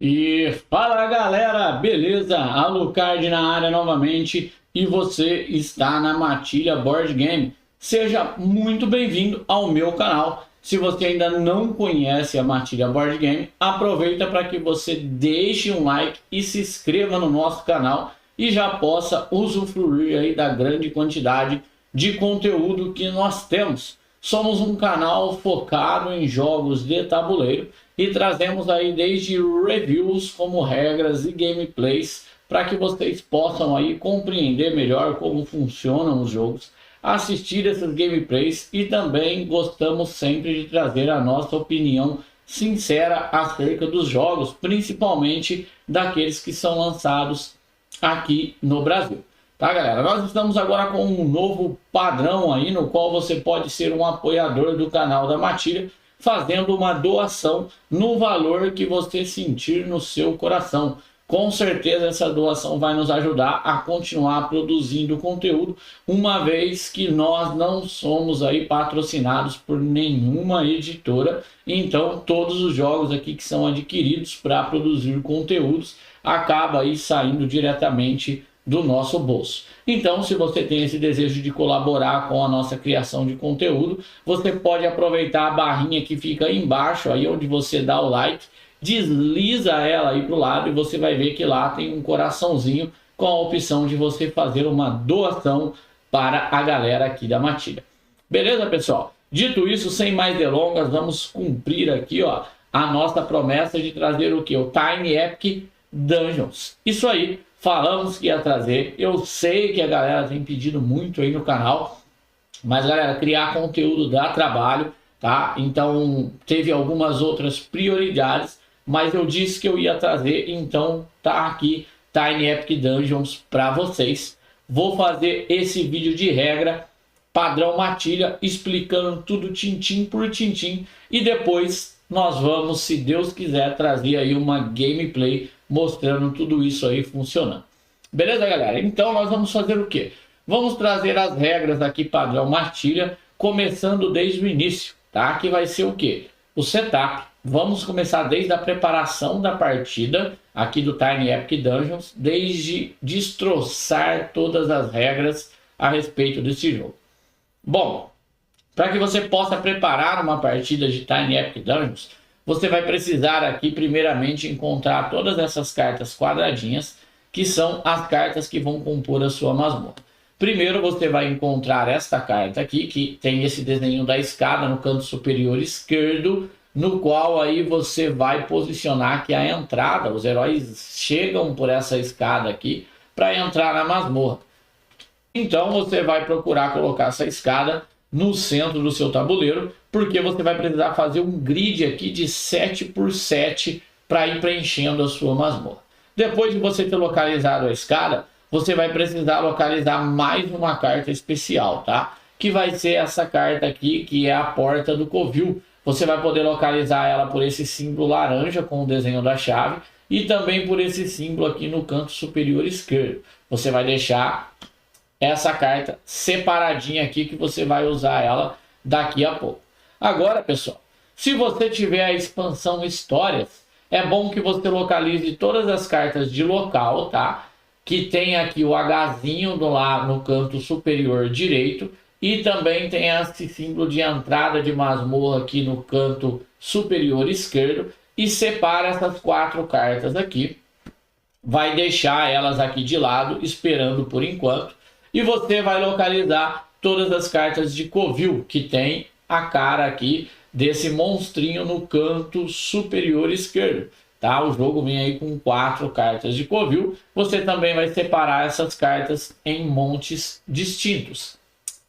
E fala galera, beleza? Alucard na área novamente e você está na Matilha Board Game. Seja muito bem-vindo ao meu canal. Se você ainda não conhece a Matilha Board Game, aproveita para que você deixe um like e se inscreva no nosso canal e já possa usufruir aí da grande quantidade de conteúdo que nós temos. Somos um canal focado em jogos de tabuleiro e trazemos aí desde reviews como regras e gameplays para que vocês possam aí compreender melhor como funcionam os jogos, assistir esses gameplays e também gostamos sempre de trazer a nossa opinião sincera acerca dos jogos, principalmente daqueles que são lançados aqui no Brasil. Tá, galera? Nós estamos agora com um novo padrão aí, no qual você pode ser um apoiador do canal da Matilha, fazendo uma doação no valor que você sentir no seu coração. Com certeza essa doação vai nos ajudar a continuar produzindo conteúdo, uma vez que nós não somos aí patrocinados por nenhuma editora, então todos os jogos aqui que são adquiridos para produzir conteúdos acaba aí saindo diretamente do nosso bolso. Então, se você tem esse desejo de colaborar com a nossa criação de conteúdo, você pode aproveitar a barrinha que fica aí embaixo, aí onde você dá o like, desliza ela aí para o lado e você vai ver que lá tem um coraçãozinho com a opção de você fazer uma doação para a galera aqui da Matilha. Beleza, pessoal? Dito isso, sem mais delongas, vamos cumprir aqui, ó, a nossa promessa de trazer o que? O Tiny Epic Dungeons. Isso aí. Falamos que ia trazer, eu sei que a galera tem pedido muito aí no canal, mas galera, criar conteúdo dá trabalho, tá? Então teve algumas outras prioridades, mas eu disse que eu ia trazer, então tá aqui Tiny Epic Dungeons para vocês. Vou fazer esse vídeo de regra, padrão Matilha, explicando tudo tintim por tintim e depois nós vamos, se Deus quiser, trazer aí uma gameplay mostrando tudo isso aí funcionando. Beleza, galera? Então nós vamos fazer o quê? Vamos trazer as regras aqui padrão Matilha, começando desde o início, tá? Que vai ser o quê? O setup. Vamos começar desde a preparação da partida aqui do Tiny Epic Dungeons, desde destroçar todas as regras a respeito desse jogo. Bom, para que você possa preparar uma partida de Tiny Epic Dungeons, você vai precisar aqui primeiramente encontrar todas essas cartas quadradinhas, que são as cartas que vão compor a sua masmorra. Primeiro você vai encontrar esta carta aqui, que tem esse desenho da escada no canto superior esquerdo, no qual aí você vai posicionar que a entrada, os heróis chegam por essa escada aqui para entrar na masmorra. Então você vai procurar colocar essa escada no centro do seu tabuleiro, porque você vai precisar fazer um grid aqui de 7 por 7 para ir preenchendo a sua masmorra. Depois de você ter localizado a escada, você vai precisar localizar mais uma carta especial, tá? Que vai ser essa carta aqui, que é a Porta do Covil. Você vai poder localizar ela por esse símbolo laranja com o desenho da chave e também por esse símbolo aqui no canto superior esquerdo. Você vai deixar essa carta separadinha aqui, que você vai usar ela daqui a pouco. Agora, pessoal, se você tiver a expansão Histórias, é bom que você localize todas as cartas de local, tá? Que tem aqui o Hzinho lá no canto superior direito e também tem esse símbolo de entrada de masmorra aqui no canto superior esquerdo e separa essas 4 cartas aqui. Vai deixar elas aqui de lado, esperando por enquanto. E você vai localizar todas as cartas de Covil, que tem a cara aqui desse monstrinho no canto superior esquerdo. Tá? O jogo vem aí com 4 cartas de Covil. Você também vai separar essas cartas em montes distintos.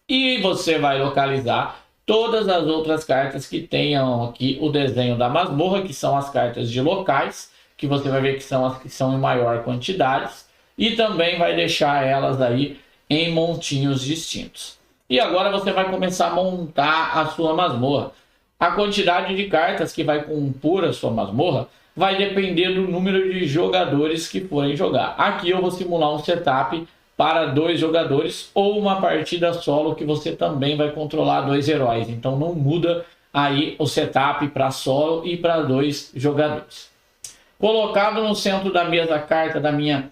E você vai localizar todas as outras cartas que tenham aqui o desenho da masmorra, que são as cartas de locais, que você vai ver que são as que são em maior quantidade. E também vai deixar elas aí em montinhos distintos. E agora você vai começar a montar a sua masmorra. A quantidade de cartas que vai compor a sua masmorra vai depender do número de jogadores que forem jogar. Aqui eu vou simular um setup para 2 jogadores ou uma partida solo que você também vai controlar 2 heróis. Então não muda aí o setup para solo e para 2 jogadores. colocado no centro da mesa a carta da minha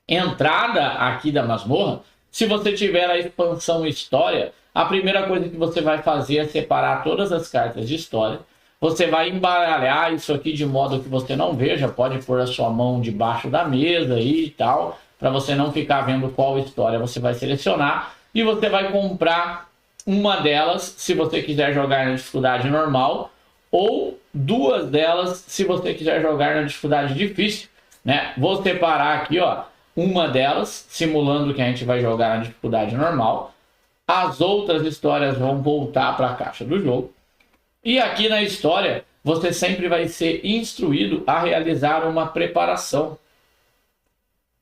entrada aqui da masmorra. Se você tiver a expansão história, a primeira coisa que você vai fazer é separar todas as cartas de história. Você vai embaralhar isso aqui de modo que você não veja, pode pôr a sua mão debaixo da mesa e tal, para você não ficar vendo qual história você vai selecionar. E você vai comprar uma delas se você quiser jogar na dificuldade normal, ou duas delas se você quiser jogar na dificuldade difícil, né? Vou separar aqui, ó, uma delas, simulando que a gente vai jogar na dificuldade normal. As outras histórias vão voltar para a caixa do jogo. E aqui na história, você sempre vai ser instruído a realizar uma preparação.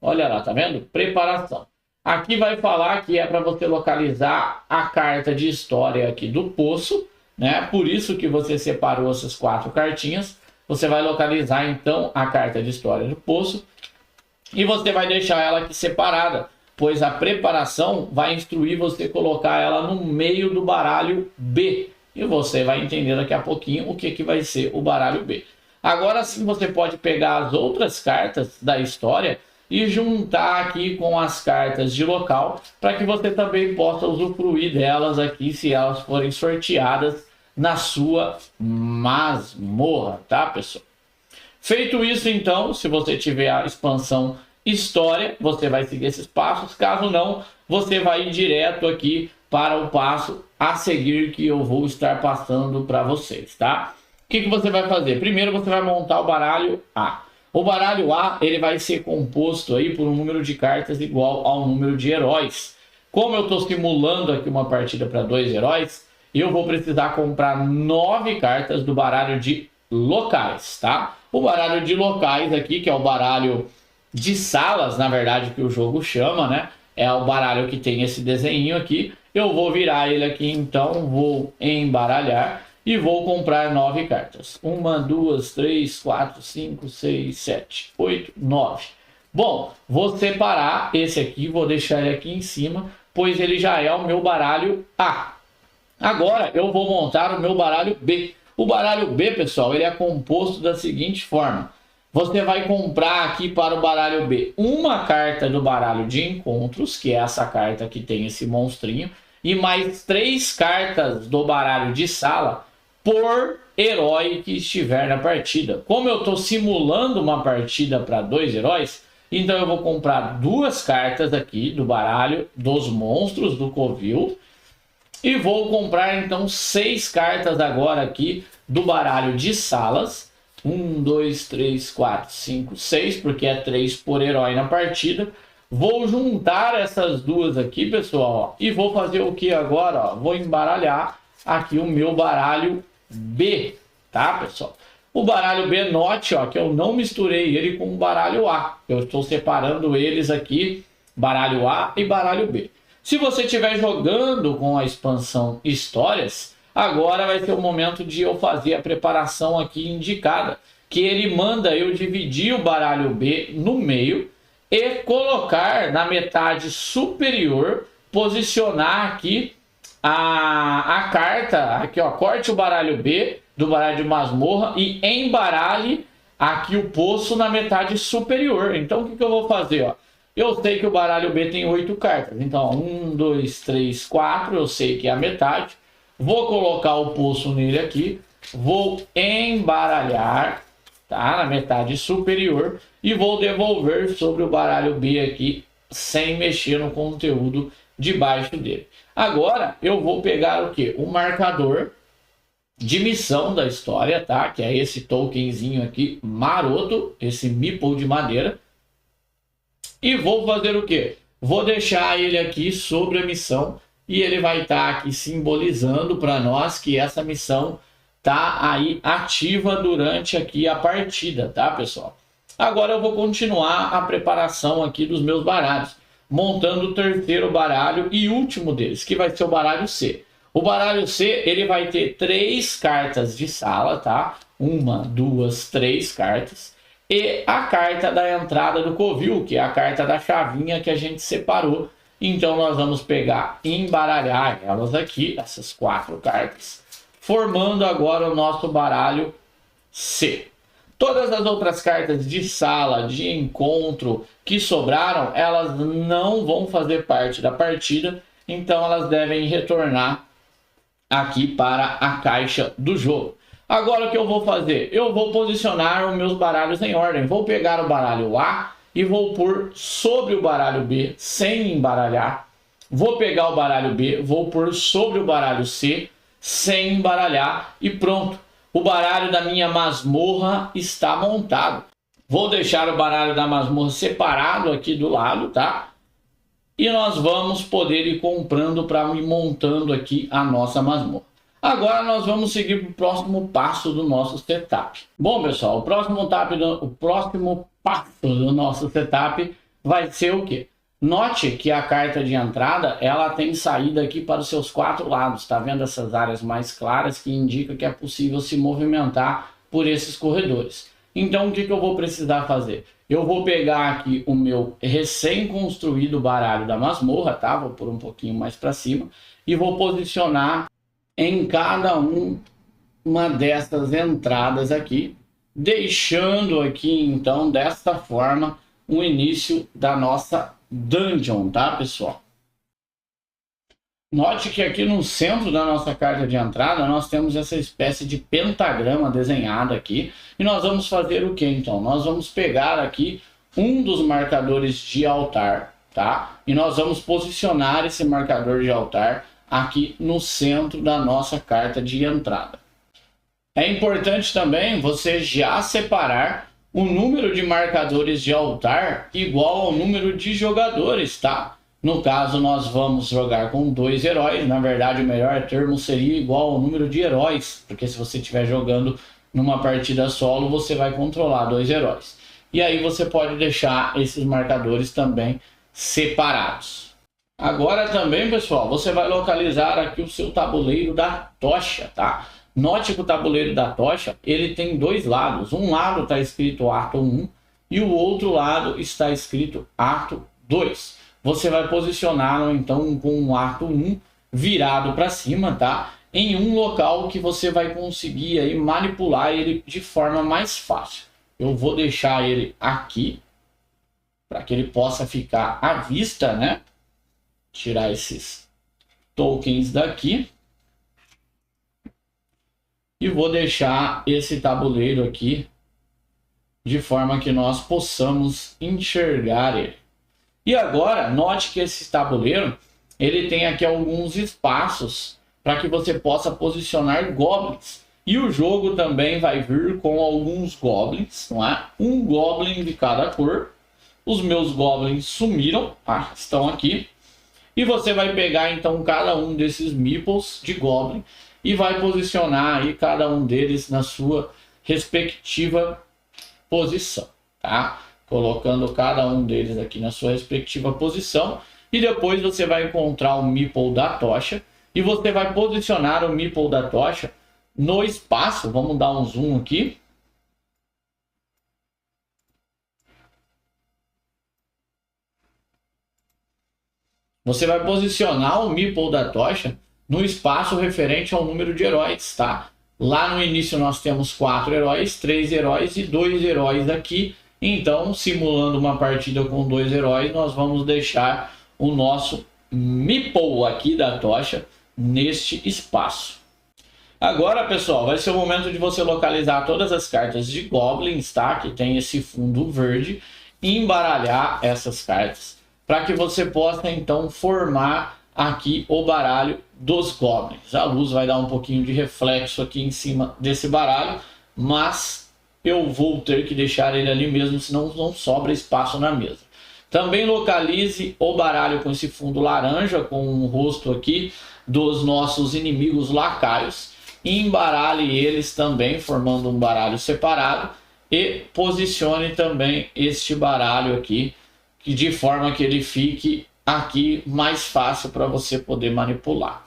Olha lá, tá vendo? Preparação. Aqui vai falar que é para você localizar a carta de história aqui do poço, né? Por isso que você separou essas 4 cartinhas. Você vai localizar então a carta de história do poço e você vai deixar ela aqui separada, pois a preparação vai instruir você a colocar ela no meio do baralho B. E você vai entender daqui a pouquinho o que vai ser o baralho B. Agora sim você pode pegar as outras cartas da história e juntar aqui com as cartas de local, para que você também possa usufruir delas aqui se elas forem sorteadas na sua masmorra, tá, pessoal? Feito isso, então, se você tiver a expansão história, você vai seguir esses passos. Caso não, você vai ir direto aqui para o passo a seguir que eu vou estar passando para vocês, tá? O que você vai fazer? Primeiro você vai montar o baralho A. O baralho A, ele vai ser composto aí por um número de cartas igual ao número de heróis. Como eu estou simulando aqui uma partida para 2 heróis, eu vou precisar comprar 9 cartas do baralho de locais, tá? O baralho de locais aqui, que é o baralho de salas, na verdade, que o jogo chama, né? É o baralho que tem esse desenho aqui. Eu vou virar ele aqui, então vou embaralhar e vou comprar 9 cartas. 1, 2, 3, 4, 5, 6, 7, 8, 9. Bom, vou separar esse aqui, vou deixar ele aqui em cima, pois ele já é o meu baralho A. Agora eu vou montar o meu baralho B. O baralho B, pessoal, ele é composto da seguinte forma. Você vai comprar aqui para o baralho B uma carta do baralho de encontros, que é essa carta que tem esse monstrinho, e mais 3 cartas do baralho de sala por herói que estiver na partida. Como eu estou simulando uma partida para 2 heróis, então eu vou comprar 2 cartas aqui do baralho dos monstros do Covil e vou comprar então 6 cartas agora aqui do baralho de salas. 1, 2, 3, 4, 5, 6, porque é 3 por herói na partida. Vou juntar essas duas aqui, pessoal, ó, e vou fazer o que agora? Ó, vou embaralhar aqui o meu baralho B, tá, pessoal? O baralho B, note, ó, que eu não misturei ele com o baralho A. Eu estou separando eles aqui, baralho A e baralho B. Se você estiver jogando com a expansão Histórias, agora vai ser o momento de eu fazer a preparação aqui indicada, que ele manda eu dividir o baralho B no meio e colocar na metade superior, posicionar aqui a carta, aqui ó, corte o baralho B do baralho de masmorra e embaralhe aqui o poço na metade superior. Então o que eu vou fazer? Ó? Eu sei que o baralho B tem 8 cartas, então 1, 2, 3, 4, eu sei que é a metade. Vou colocar o poço nele aqui, vou embaralhar, tá, na metade superior e vou devolver sobre o baralho B aqui, sem mexer no conteúdo debaixo dele. Agora eu vou pegar o que? O marcador de missão da história, tá? Que é esse tokenzinho aqui maroto, esse meeple de madeira. E vou fazer o que? Vou deixar ele aqui sobre a missão. E ele vai estar aqui simbolizando para nós que essa missão está aí ativa durante aqui a partida, tá, pessoal? Agora eu vou continuar a preparação aqui dos meus baralhos, montando o terceiro baralho e último deles, que vai ser o baralho C. O baralho C, ele vai ter 3 cartas de sala, tá? 1, 2, 3 cartas. E a carta da entrada do Covil, que é a carta da chavinha que a gente separou. Então nós vamos pegar e embaralhar elas aqui, essas 4 cartas, formando agora o nosso baralho C. Todas as outras cartas de sala, de encontro que sobraram, elas não vão fazer parte da partida, então elas devem retornar aqui para a caixa do jogo. Agora o que eu vou fazer? Eu vou posicionar os meus baralhos em ordem. Vou pegar o baralho A e vou pôr sobre o baralho B sem embaralhar. Vou pegar o baralho B, vou pôr sobre o baralho C sem embaralhar e pronto. O baralho da minha masmorra está montado. Vou deixar o baralho da masmorra separado aqui do lado, tá? E nós vamos poder ir comprando para ir montando aqui a nossa masmorra. Agora nós vamos seguir para o próximo passo do nosso setup. Bom, pessoal, o próximo passo do nosso setup vai ser o quê? Note que a carta de entrada, ela tem saída aqui para os seus 4 lados. Tá vendo essas áreas mais claras que indicam que é possível se movimentar por esses corredores. Então, o que eu vou precisar fazer? Eu vou pegar aqui o meu recém-construído baralho da masmorra, tá? Vou pôr um pouquinho mais para cima e vou posicionar em cada uma dessas entradas aqui, deixando aqui então desta forma o início da nossa dungeon, tá, pessoal? Note que aqui no centro da nossa carta de entrada nós temos essa espécie de pentagrama desenhada aqui, e nós vamos fazer o que então? Nós vamos pegar aqui um dos marcadores de altar, tá? E nós vamos posicionar esse marcador de altar aqui no centro da nossa carta de entrada. É importante também você já separar o número de marcadores de altar igual ao número de jogadores, tá? No caso, nós vamos jogar com 2 heróis. Na verdade, o melhor termo seria igual ao número de heróis, porque se você estiver jogando numa partida solo, você vai controlar 2 heróis. E aí você pode deixar esses marcadores também separados. Agora também, pessoal, você vai localizar aqui o seu tabuleiro da tocha, tá? Note que o tabuleiro da tocha, ele tem 2 lados. Um lado está escrito ato 1 e o outro lado está escrito ato 2. Você vai posicioná-lo então com o ato 1 virado para cima, tá? Em um local que você vai conseguir aí manipular ele de forma mais fácil. Eu vou deixar ele aqui para que ele possa ficar à vista, né? Tirar esses tokens daqui e vou deixar esse tabuleiro aqui de forma que nós possamos enxergar ele. E agora note que esse tabuleiro ele tem aqui alguns espaços para que você possa posicionar goblins, e o jogo também vai vir com alguns goblins, não é? Um goblin de cada cor. Os meus goblins sumiram, tá? Estão aqui. E você vai pegar então cada um desses meeples de goblin e vai posicionar aí cada um deles na sua respectiva posição, tá? Colocando cada um deles aqui na sua respectiva posição, e depois você vai encontrar o meeple da tocha e você vai posicionar o meeple da tocha no espaço. Vamos dar um zoom aqui. Você vai posicionar o meeple da tocha no espaço referente ao número de heróis, tá? Lá no início nós temos 4 heróis, 3 heróis e 2 heróis aqui. Então, simulando uma partida com 2 heróis, nós vamos deixar o nosso meeple aqui da tocha neste espaço. Agora, pessoal, vai ser o momento de você localizar todas as cartas de goblins, tá? Que tem esse fundo verde, e embaralhar essas cartas, para que você possa então formar aqui o baralho dos goblins. A luz vai dar um pouquinho de reflexo aqui em cima desse baralho, mas eu vou ter que deixar ele ali mesmo, senão não sobra espaço na mesa. Também localize o baralho com esse fundo laranja, com o rosto aqui dos nossos inimigos lacaios, e embaralhe eles também, formando um baralho separado, e posicione também este baralho aqui, de forma que ele fique aqui mais fácil para você poder manipular.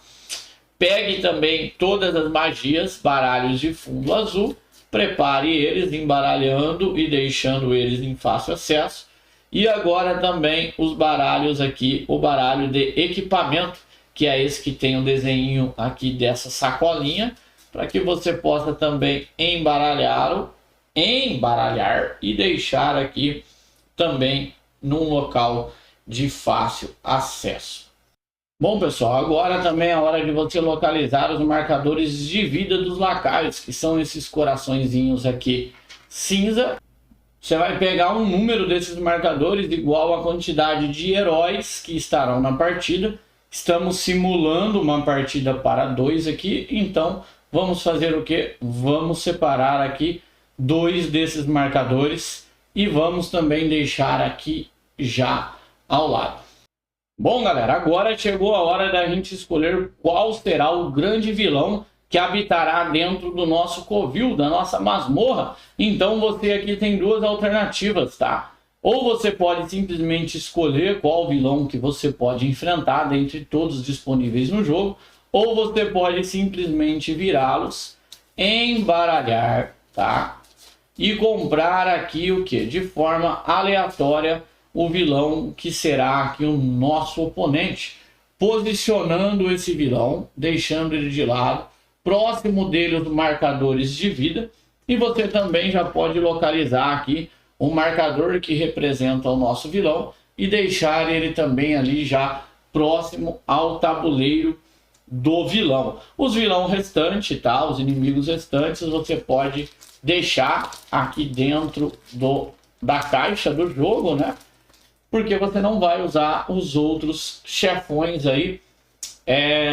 Pegue também todas as magias, baralhos de fundo azul, prepare eles embaralhando e deixando eles em fácil acesso. E agora também os baralhos aqui, o baralho de equipamento, que é esse que tem o desenho aqui dessa sacolinha, para que você possa também embaralhá-lo embaralhar e deixar aqui também num local de fácil acesso. Bom, pessoal, agora também é a hora de você localizar os marcadores de vida dos lacaios, que são esses coraçõezinhos aqui cinza. Você vai pegar um número desses marcadores igual à quantidade de heróis que estarão na partida. Estamos simulando uma partida para 2 aqui, então vamos fazer o que? Vamos separar aqui 2 desses marcadores e vamos também deixar aqui já ao lado. Bom, galera, agora chegou a hora da gente escolher qual será o grande vilão que habitará dentro do nosso covil, da nossa masmorra. Então você aqui tem 2 alternativas, tá? Ou você pode simplesmente escolher qual vilão que você pode enfrentar dentre todos disponíveis no jogo, ou você pode simplesmente virá-los, embaralhar, tá? E comprar aqui o que? De forma aleatória o vilão que será aqui o nosso oponente, posicionando esse vilão, deixando ele de lado, próximo dele os marcadores de vida, e você também já pode localizar aqui o marcador que representa o nosso vilão e deixar ele também ali já próximo ao tabuleiro do vilão. Os vilões restantes, tá? Os inimigos restantes você pode deixar aqui dentro da caixa do jogo, né? Porque você não vai usar os outros chefões aí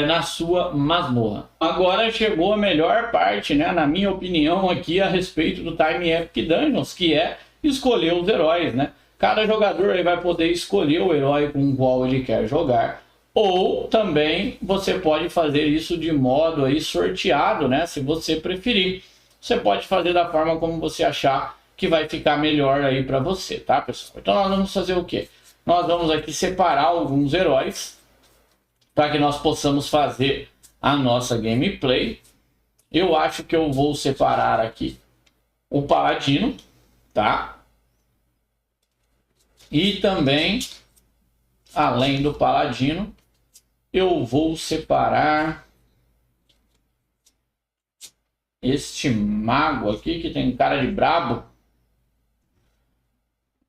na sua masmorra. Agora chegou a melhor parte, né? Na minha opinião aqui a respeito do Tiny Epic Dungeons, que é escolher os heróis, né? Cada jogador aí vai poder escolher o herói com o qual ele quer jogar. Ou também você pode fazer isso de modo aí sorteado, né? Se você preferir. Você pode fazer da forma como você achar que vai ficar melhor aí para você, tá, pessoal? Então nós vamos fazer o quê? Nós vamos aqui separar alguns heróis para que nós possamos fazer a nossa gameplay. Eu acho que eu vou separar aqui o Paladino, tá? E também, além do Paladino, eu vou separar este mago aqui, que tem cara de brabo.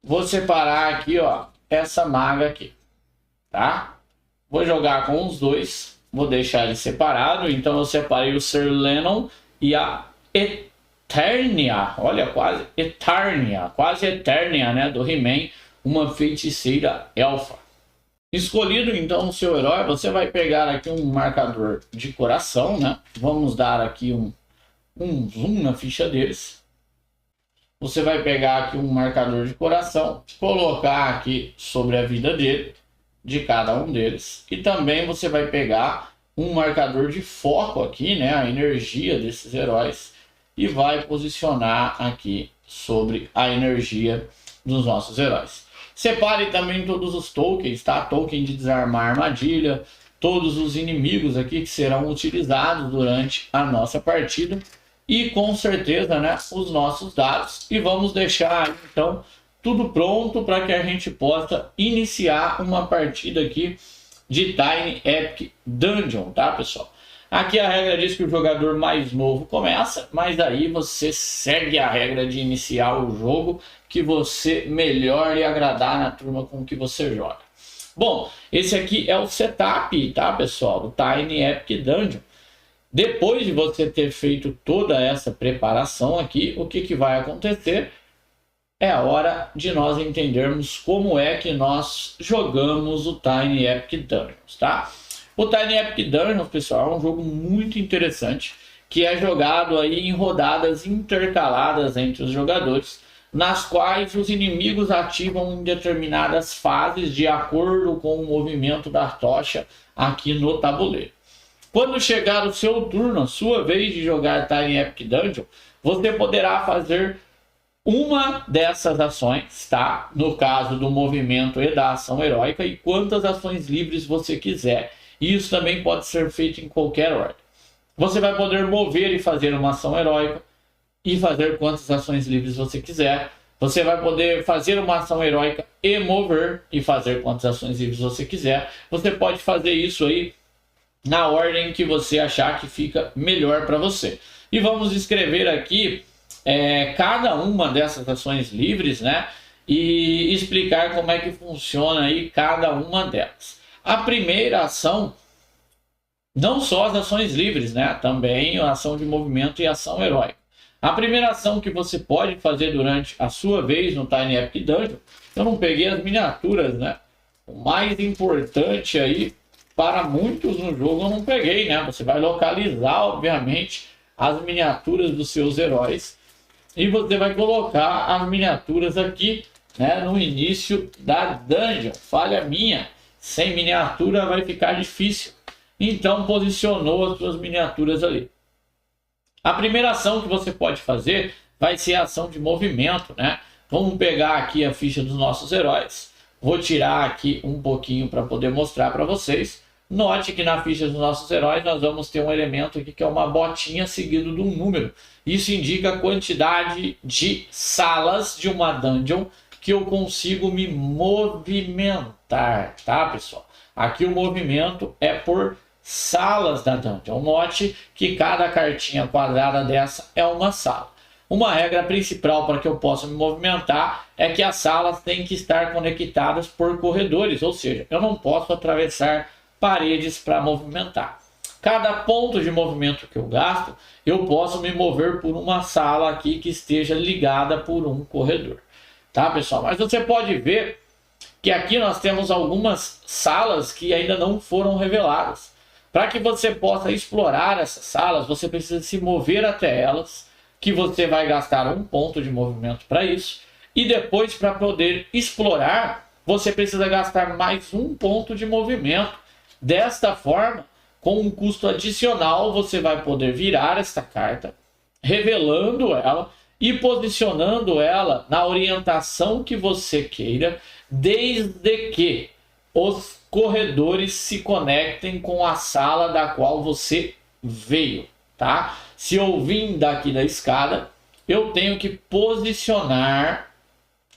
Vou separar aqui, ó, essa maga aqui, tá? Vou jogar com os dois, vou deixar ele separado. Então eu separei o Sir Lennon e a Eternia, olha, quase Eternia, né, do He-Man, uma feiticeira elfa. Escolhido então o seu herói, você vai pegar aqui um marcador de coração, né? Vamos dar aqui um zoom na ficha deles. Você vai pegar aqui um marcador de coração, colocar aqui sobre a vida dele, de cada um deles. E também você vai pegar um marcador de foco aqui, né? A energia desses heróis. E vai posicionar aqui sobre a energia dos nossos heróis. Separe também todos os tokens, tá? Token de desarmar armadilha, todos os inimigos aqui que serão utilizados durante a nossa partida. E com certeza, né, os nossos dados. E vamos deixar então tudo pronto para que a gente possa iniciar uma partida aqui de Tiny Epic Dungeon, tá, pessoal? Aqui a regra diz que o jogador mais novo começa, mas aí você segue a regra de iniciar o jogo que você melhor lhe agradar na turma com que você joga. Bom, esse aqui é o setup, tá, pessoal, do Tiny Epic Dungeon. Depois de você ter feito toda essa preparação aqui, o que vai acontecer? É a hora de nós entendermos como é que nós jogamos o Tiny Epic Dungeons, tá? O Tiny Epic Dungeons, pessoal, é um jogo muito interessante, que é jogado aí em rodadas intercaladas entre os jogadores, nas quais os inimigos ativam em determinadas fases de acordo com o movimento da tocha aqui no tabuleiro. Quando chegar o seu turno, a sua vez de jogar Tiny Epic Dungeon, você poderá fazer uma dessas ações, tá? No caso do movimento e da ação heróica, e quantas ações livres você quiser. E isso também pode ser feito em qualquer ordem. Você vai poder mover e fazer uma ação heróica e fazer quantas ações livres você quiser. Você vai poder fazer uma ação heróica e mover e fazer quantas ações livres você quiser. Você pode fazer isso aí na ordem que você achar que fica melhor para você. E vamos escrever aqui cada uma dessas ações livres, né? E explicar como é que funciona aí cada uma delas. A primeira ação, não só as ações livres, né? Também a ação de movimento e ação heróica. A primeira ação que você pode fazer durante a sua vez no Tiny Epic Dungeon, eu não peguei as miniaturas, né? O mais importante aí, para muitos no jogo eu não peguei, né? Você vai localizar, obviamente, as miniaturas dos seus heróis e você vai colocar as miniaturas aqui, né, no início da dungeon. Falha minha, sem miniatura vai ficar difícil. Então posicionou as suas miniaturas ali. A primeira ação que você pode fazer vai ser a ação de movimento, né? Vamos pegar aqui a ficha dos nossos heróis. Vou tirar aqui um pouquinho para poder mostrar para vocês. Note que na ficha dos nossos heróis nós vamos ter um elemento aqui que é uma botinha seguido de um número. Isso indica a quantidade de salas de uma dungeon que eu consigo me movimentar, tá, pessoal? Aqui o movimento é por salas da dungeon. Note que cada cartinha quadrada dessa é uma sala. Uma regra principal para que eu possa me movimentar é que as salas têm que estar conectadas por corredores, ou seja, eu não posso atravessar paredes para movimentar. Cada ponto de movimento que eu gasto, eu posso me mover por uma sala aqui que esteja ligada por um corredor. Tá, pessoal? Mas você pode ver que aqui nós temos algumas salas que ainda não foram reveladas. Para que você possa explorar essas salas, você precisa se mover até elas, que você vai gastar um ponto de movimento para isso. E depois, para poder explorar, você precisa gastar mais um ponto de movimento. Desta forma, com um custo adicional, você vai poder virar esta carta, revelando ela e posicionando ela na orientação que você queira, desde que os corredores se conectem com a sala da qual você veio, tá? Se eu vim daqui da escada, eu tenho que posicionar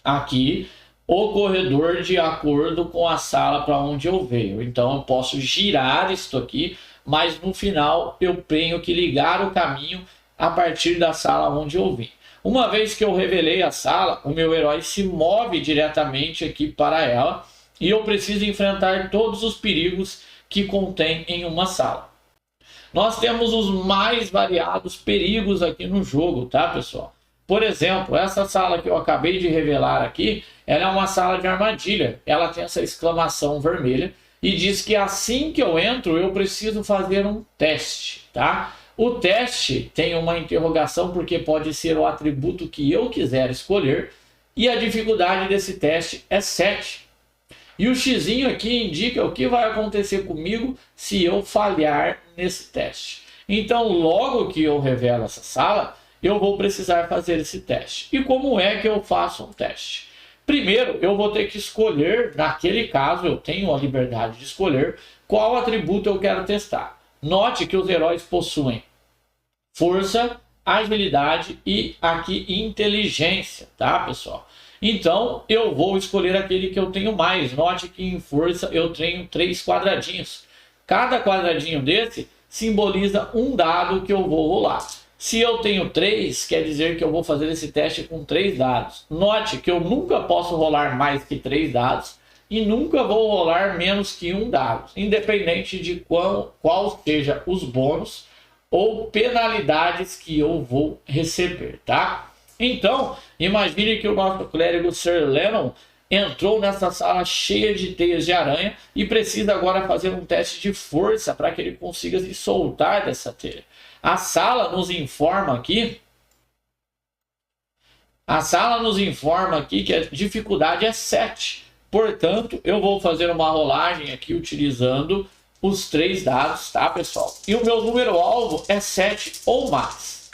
aqui o corredor de acordo com a sala para onde eu veio. Então eu posso girar isto aqui, mas no final eu tenho que ligar o caminho a partir da sala onde eu vim. Uma vez que eu revelei a sala, o meu herói se move diretamente aqui para ela e eu preciso enfrentar todos os perigos que contém em uma sala. Nós temos os mais variados perigos aqui no jogo, tá, pessoal? Por exemplo, essa sala que eu acabei de revelar aqui, ela é uma sala de armadilha. Ela tem essa exclamação vermelha e diz que assim que eu entro, eu preciso fazer um teste, tá? O teste tem uma interrogação porque pode ser o atributo que eu quiser escolher e a dificuldade desse teste é 7. E o xizinho aqui indica o que vai acontecer comigo se eu falhar nesse teste. Então, logo que eu revelo essa sala, eu vou precisar fazer esse teste. E como é que eu faço um teste? Primeiro, eu vou ter que escolher, naquele caso, eu tenho a liberdade de escolher qual atributo eu quero testar. Note que os heróis possuem força, agilidade e aqui inteligência, tá, pessoal? Então, eu vou escolher aquele que eu tenho mais. Note que em força eu tenho 3 quadradinhos. Cada quadradinho desse simboliza um dado que eu vou rolar. Se eu tenho 3, quer dizer que eu vou fazer esse teste com 3 dados. Note que eu nunca posso rolar mais que 3 dados e nunca vou rolar menos que um dado, independente de qual seja os bônus ou penalidades que eu vou receber, tá? Então, imagine que o nosso clérigo Sir Lennon entrou nessa sala cheia de teias de aranha e precisa agora fazer um teste de força para que ele consiga se soltar dessa teia. A sala nos informa aqui que a dificuldade é 7. Portanto, eu vou fazer uma rolagem aqui utilizando os 3 dados, tá, pessoal? E o meu número-alvo é 7 ou mais.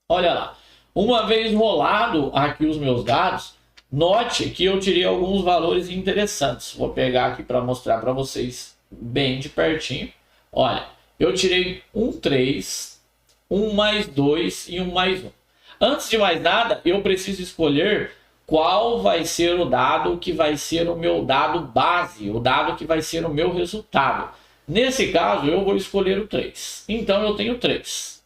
Olha lá. Uma vez rolado aqui os meus dados, note que eu tirei alguns valores interessantes. Vou pegar aqui para mostrar para vocês bem de pertinho. Olha, eu tirei um 3, um mais 2 e um mais 1. Antes de mais nada, eu preciso escolher qual vai ser o dado que vai ser o meu dado base, o dado que vai ser o meu resultado. Nesse caso, eu vou escolher o 3. Então, eu tenho 3.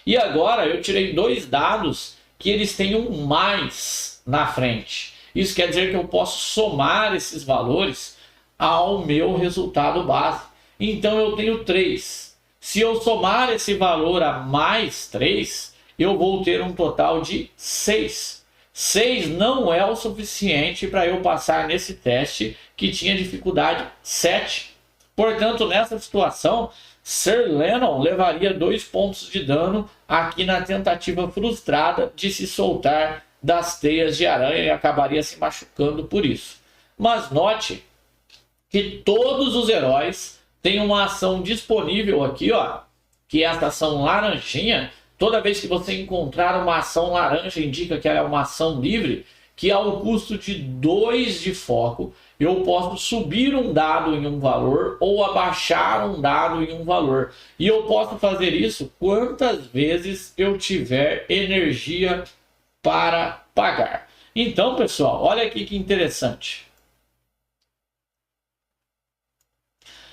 E agora eu tirei dois dados que eles têm um mais na frente. Isso quer dizer que eu posso somar esses valores ao meu resultado base. Então eu tenho 3. Se eu somar esse valor a mais 3, eu vou ter um total de 6. 6 não é o suficiente para eu passar nesse teste que tinha dificuldade 7. Portanto, nessa situação, Sir Lennon levaria 2 pontos de dano aqui na tentativa frustrada de se soltar das teias de aranha e acabaria se machucando por isso. Mas note que todos os heróis têm uma ação disponível aqui, ó, que é essa ação laranjinha. Toda vez que você encontrar uma ação laranja, indica que ela é uma ação livre, que ao custo de 2 de foco, eu posso subir um dado em um valor ou abaixar um dado em um valor. E eu posso fazer isso quantas vezes eu tiver energia para pagar. Então, pessoal, olha aqui que interessante.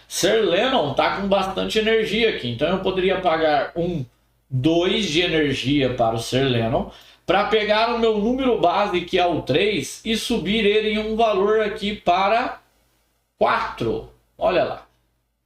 Sir Lennon está com bastante energia aqui, então eu poderia pagar 2 de energia para o Sir Lennon, para pegar o meu número base, que é o 3, e subir ele em um valor aqui para 4. Olha lá,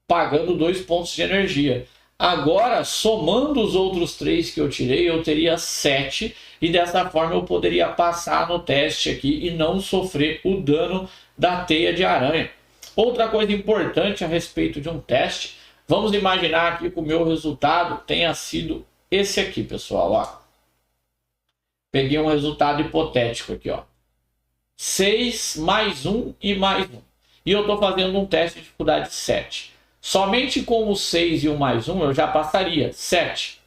pagando 2 pontos de energia. Agora, somando os outros 3 que eu tirei, eu teria 7, e dessa forma eu poderia passar no teste aqui e não sofrer o dano da teia de aranha. Outra coisa importante a respeito de um teste, vamos imaginar aqui que o meu resultado tenha sido esse aqui, pessoal, ó. Peguei um resultado hipotético aqui, ó. 6 mais 1 e mais 1. E eu estou fazendo um teste de dificuldade 7. Somente com o 6 e o mais 1 eu já passaria 7.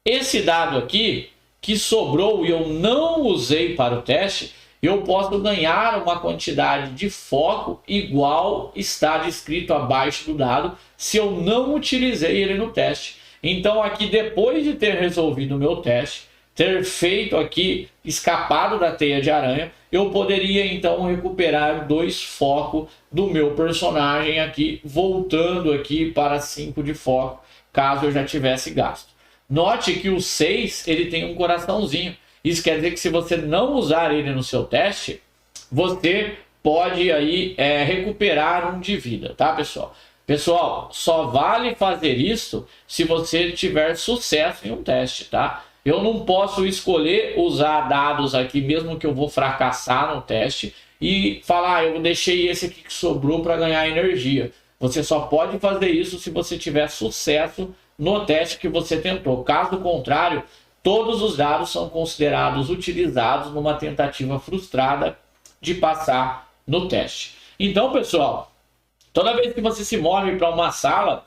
Esse dado aqui, que sobrou e eu não usei para o teste, eu posso ganhar uma quantidade de foco igual está descrito abaixo do dado se eu não utilizei ele no teste. Então aqui, depois de ter resolvido o meu teste, ter feito aqui, escapado da teia de aranha, eu poderia então recuperar 2 focos do meu personagem aqui, voltando aqui para 5 de foco, caso eu já tivesse gasto. Note que o 6, ele tem um coraçãozinho. Isso quer dizer que se você não usar ele no seu teste, você pode aí recuperar 1 de vida, tá, pessoal? Pessoal, só vale fazer isso se você tiver sucesso em um teste, tá? Eu não posso escolher usar dados aqui, mesmo que eu vou fracassar no teste, e falar, eu deixei esse aqui que sobrou para ganhar energia. Você só pode fazer isso se você tiver sucesso no teste que você tentou. Caso contrário, todos os dados são considerados utilizados numa tentativa frustrada de passar no teste. Então, pessoal, toda vez que você se move para uma sala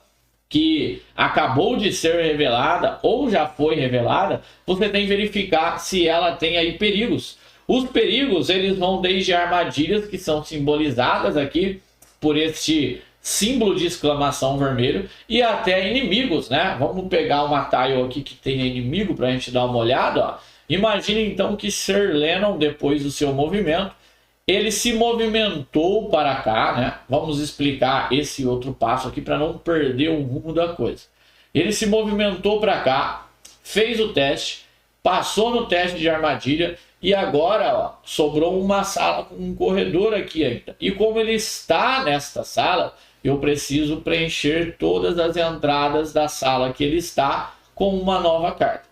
que acabou de ser revelada ou já foi revelada, você tem que verificar se ela tem aí perigos. Os perigos, eles vão desde armadilhas, que são simbolizadas aqui por este símbolo de exclamação vermelho, e até inimigos, né? Vamos pegar uma tile aqui que tem inimigo para a gente dar uma olhada, ó. Imagine então que Sir Lennon, depois do seu movimento, ele se movimentou para cá, né? Vamos explicar esse outro passo aqui para não perder o rumo da coisa. Ele se movimentou para cá, fez o teste, passou no teste de armadilha e agora, ó, sobrou uma sala com um corredor aqui ainda. E como ele está nesta sala, eu preciso preencher todas as entradas da sala que ele está com uma nova carta.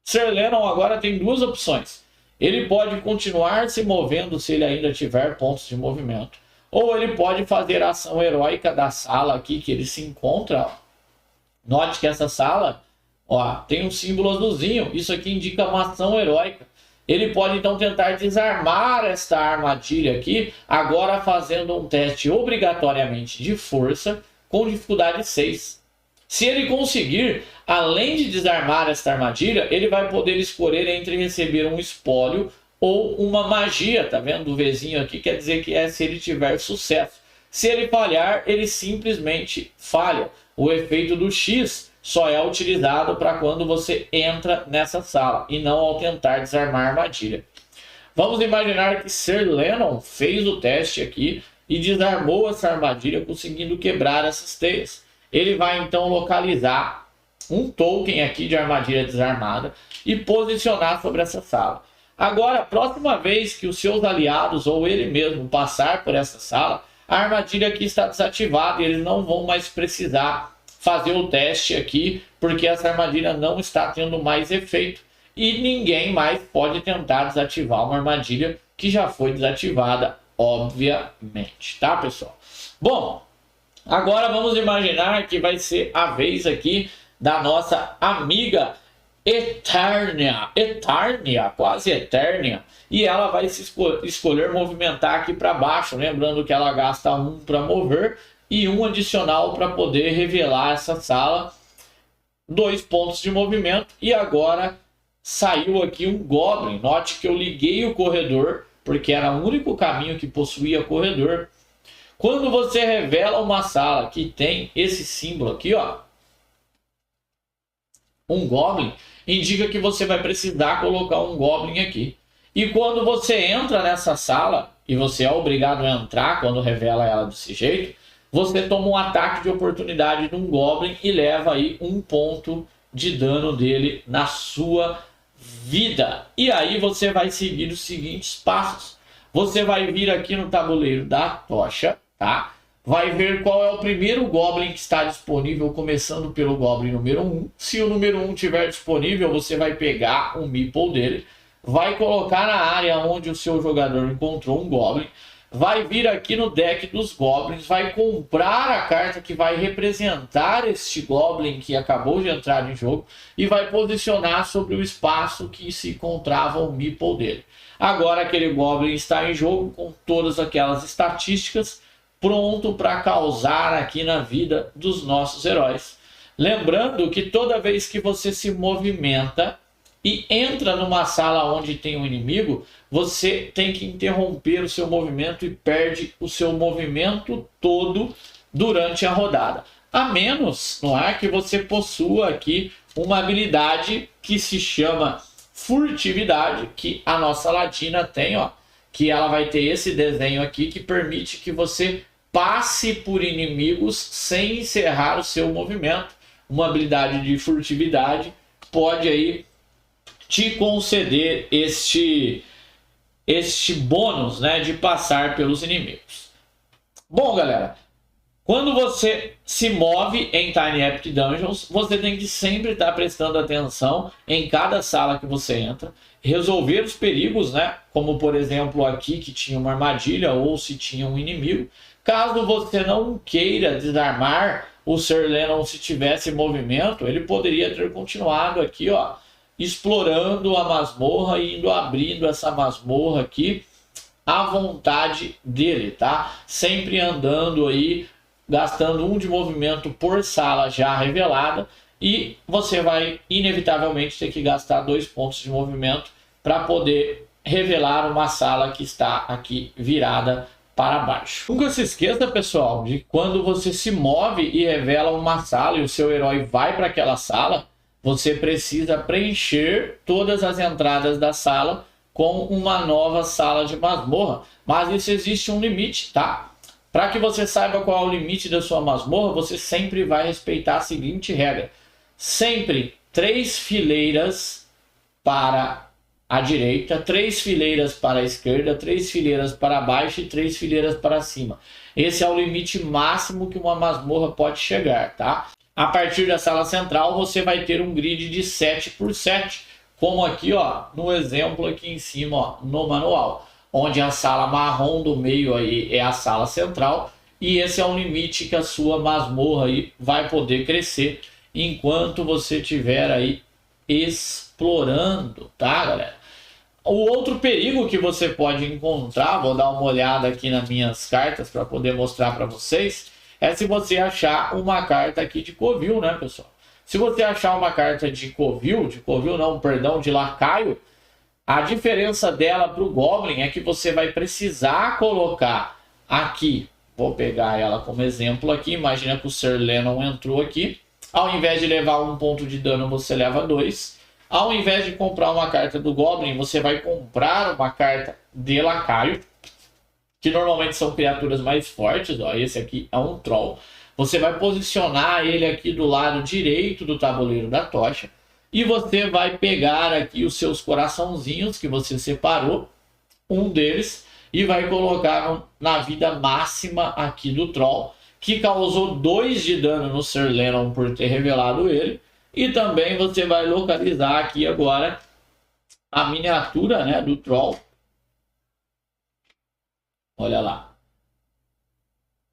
Sir Lennon agora tem 2 opções. Ele pode continuar se movendo se ele ainda tiver pontos de movimento. Ou ele pode fazer a ação heróica da sala aqui que ele se encontra. Ó. Note que essa sala, ó, tem um símbolo azulzinho. Isso aqui indica uma ação heróica. Ele pode então tentar desarmar esta armadilha aqui, agora fazendo um teste obrigatoriamente de força com dificuldade 6. Se ele conseguir, além de desarmar esta armadilha, ele vai poder escolher entre receber um espólio ou uma magia. Tá vendo o Vzinho aqui? Quer dizer que é se ele tiver sucesso. Se ele falhar, ele simplesmente falha. O efeito do X só é utilizado para quando você entra nessa sala e não ao tentar desarmar a armadilha. Vamos imaginar que Sir Lennon fez o teste aqui e desarmou essa armadilha, conseguindo quebrar essas teias. Ele vai então localizar um token aqui de armadilha desarmada e posicionar sobre essa sala. Agora, a próxima vez que os seus aliados ou ele mesmo passar por essa sala, a armadilha aqui está desativada e eles não vão mais precisar fazer o teste aqui, porque essa armadilha não está tendo mais efeito e ninguém mais pode tentar desativar uma armadilha que já foi desativada, obviamente, tá, pessoal? Bom, agora vamos imaginar que vai ser a vez aqui da nossa amiga Eternia, quase Eternia, e ela vai se escolher movimentar aqui para baixo, lembrando que ela gasta 1 para mover e 1 adicional para poder revelar essa sala, 2 pontos de movimento. E agora saiu aqui um Goblin. Note que eu liguei o corredor, porque era o único caminho que possuía corredor. Quando você revela uma sala que tem esse símbolo aqui, ó, um Goblin, indica que você vai precisar colocar um Goblin aqui. E quando você entra nessa sala, e você é obrigado a entrar quando revela ela desse jeito, você toma um ataque de oportunidade de um Goblin e leva aí 1 ponto de dano dele na sua vida. E aí você vai seguir os seguintes passos. Você vai vir aqui no tabuleiro da tocha, tá? Vai ver qual é o primeiro Goblin que está disponível, começando pelo Goblin número 1. Se o número 1 estiver disponível, você vai pegar um Meeple dele, vai colocar na área onde o seu jogador encontrou um Goblin, vai vir aqui no deck dos Goblins, vai comprar a carta que vai representar este Goblin que acabou de entrar em jogo e vai posicionar sobre o espaço que se encontrava o Meeple dele. Agora aquele Goblin está em jogo com todas aquelas estatísticas, pronto para causar aqui na vida dos nossos heróis. Lembrando que toda vez que você se movimenta e entra numa sala onde tem um inimigo, você tem que interromper o seu movimento e perde o seu movimento todo durante a rodada. A menos, não é, que você possua aqui uma habilidade que se chama furtividade, que a nossa Ladina tem, ó, que ela vai ter esse desenho aqui que permite que você passe por inimigos sem encerrar o seu movimento. Uma habilidade de furtividade pode aí te conceder este bônus, né, de passar pelos inimigos. Bom, galera, quando você se move em Tiny Epic Dungeons, você tem que sempre estar prestando atenção em cada sala que você entra, resolver os perigos, né, como por exemplo aqui que tinha uma armadilha ou se tinha um inimigo. Caso você não queira desarmar o Sir Lennon se tivesse movimento, ele poderia ter continuado aqui, ó, explorando a masmorra e indo abrindo essa masmorra aqui à vontade dele, tá? Sempre andando aí, gastando 1 de movimento por sala já revelada, e você vai inevitavelmente ter que gastar 2 pontos de movimento para poder revelar uma sala que está aqui virada para baixo. Nunca se esqueça, pessoal, de quando você se move e revela uma sala e o seu herói vai para aquela sala, você precisa preencher todas as entradas da sala com uma nova sala de masmorra. Mas isso existe um limite, tá? Para que você saiba qual é o limite da sua masmorra, você sempre vai respeitar a seguinte regra. Sempre 3 fileiras para a direita, 3 fileiras para a esquerda, 3 fileiras para baixo e 3 fileiras para cima. Esse é o limite máximo que uma masmorra pode chegar, tá? A partir da sala central, você vai ter um grid de 7 por 7, como aqui, ó, no exemplo aqui em cima, ó, no manual, onde a sala marrom do meio aí é a sala central, e esse é o limite que a sua masmorra aí vai poder crescer enquanto você estiver aí explorando, tá, galera? O outro perigo que você pode encontrar, vou dar uma olhada aqui nas minhas cartas para poder mostrar para vocês, é se você achar uma carta aqui de covil, né, pessoal? Se você achar uma carta de covil não, perdão, de lacaio, a diferença dela para o Goblin é que você vai precisar colocar aqui, vou pegar ela como exemplo aqui, imagina que o Sir Lennon entrou aqui, ao invés de levar 1 ponto de dano, você leva 2. Ao invés de comprar uma carta do Goblin, você vai comprar uma carta de lacaio, que normalmente são criaturas mais fortes, ó, esse aqui é um Troll. Você vai posicionar ele aqui do lado direito do tabuleiro da tocha. E você vai pegar aqui os seus coraçãozinhos que você separou, um deles, e vai colocar na vida máxima aqui do Troll, que causou 2 de dano no Sir Lennon por ter revelado ele. E também você vai localizar aqui agora a miniatura, né, do Troll. Olha lá.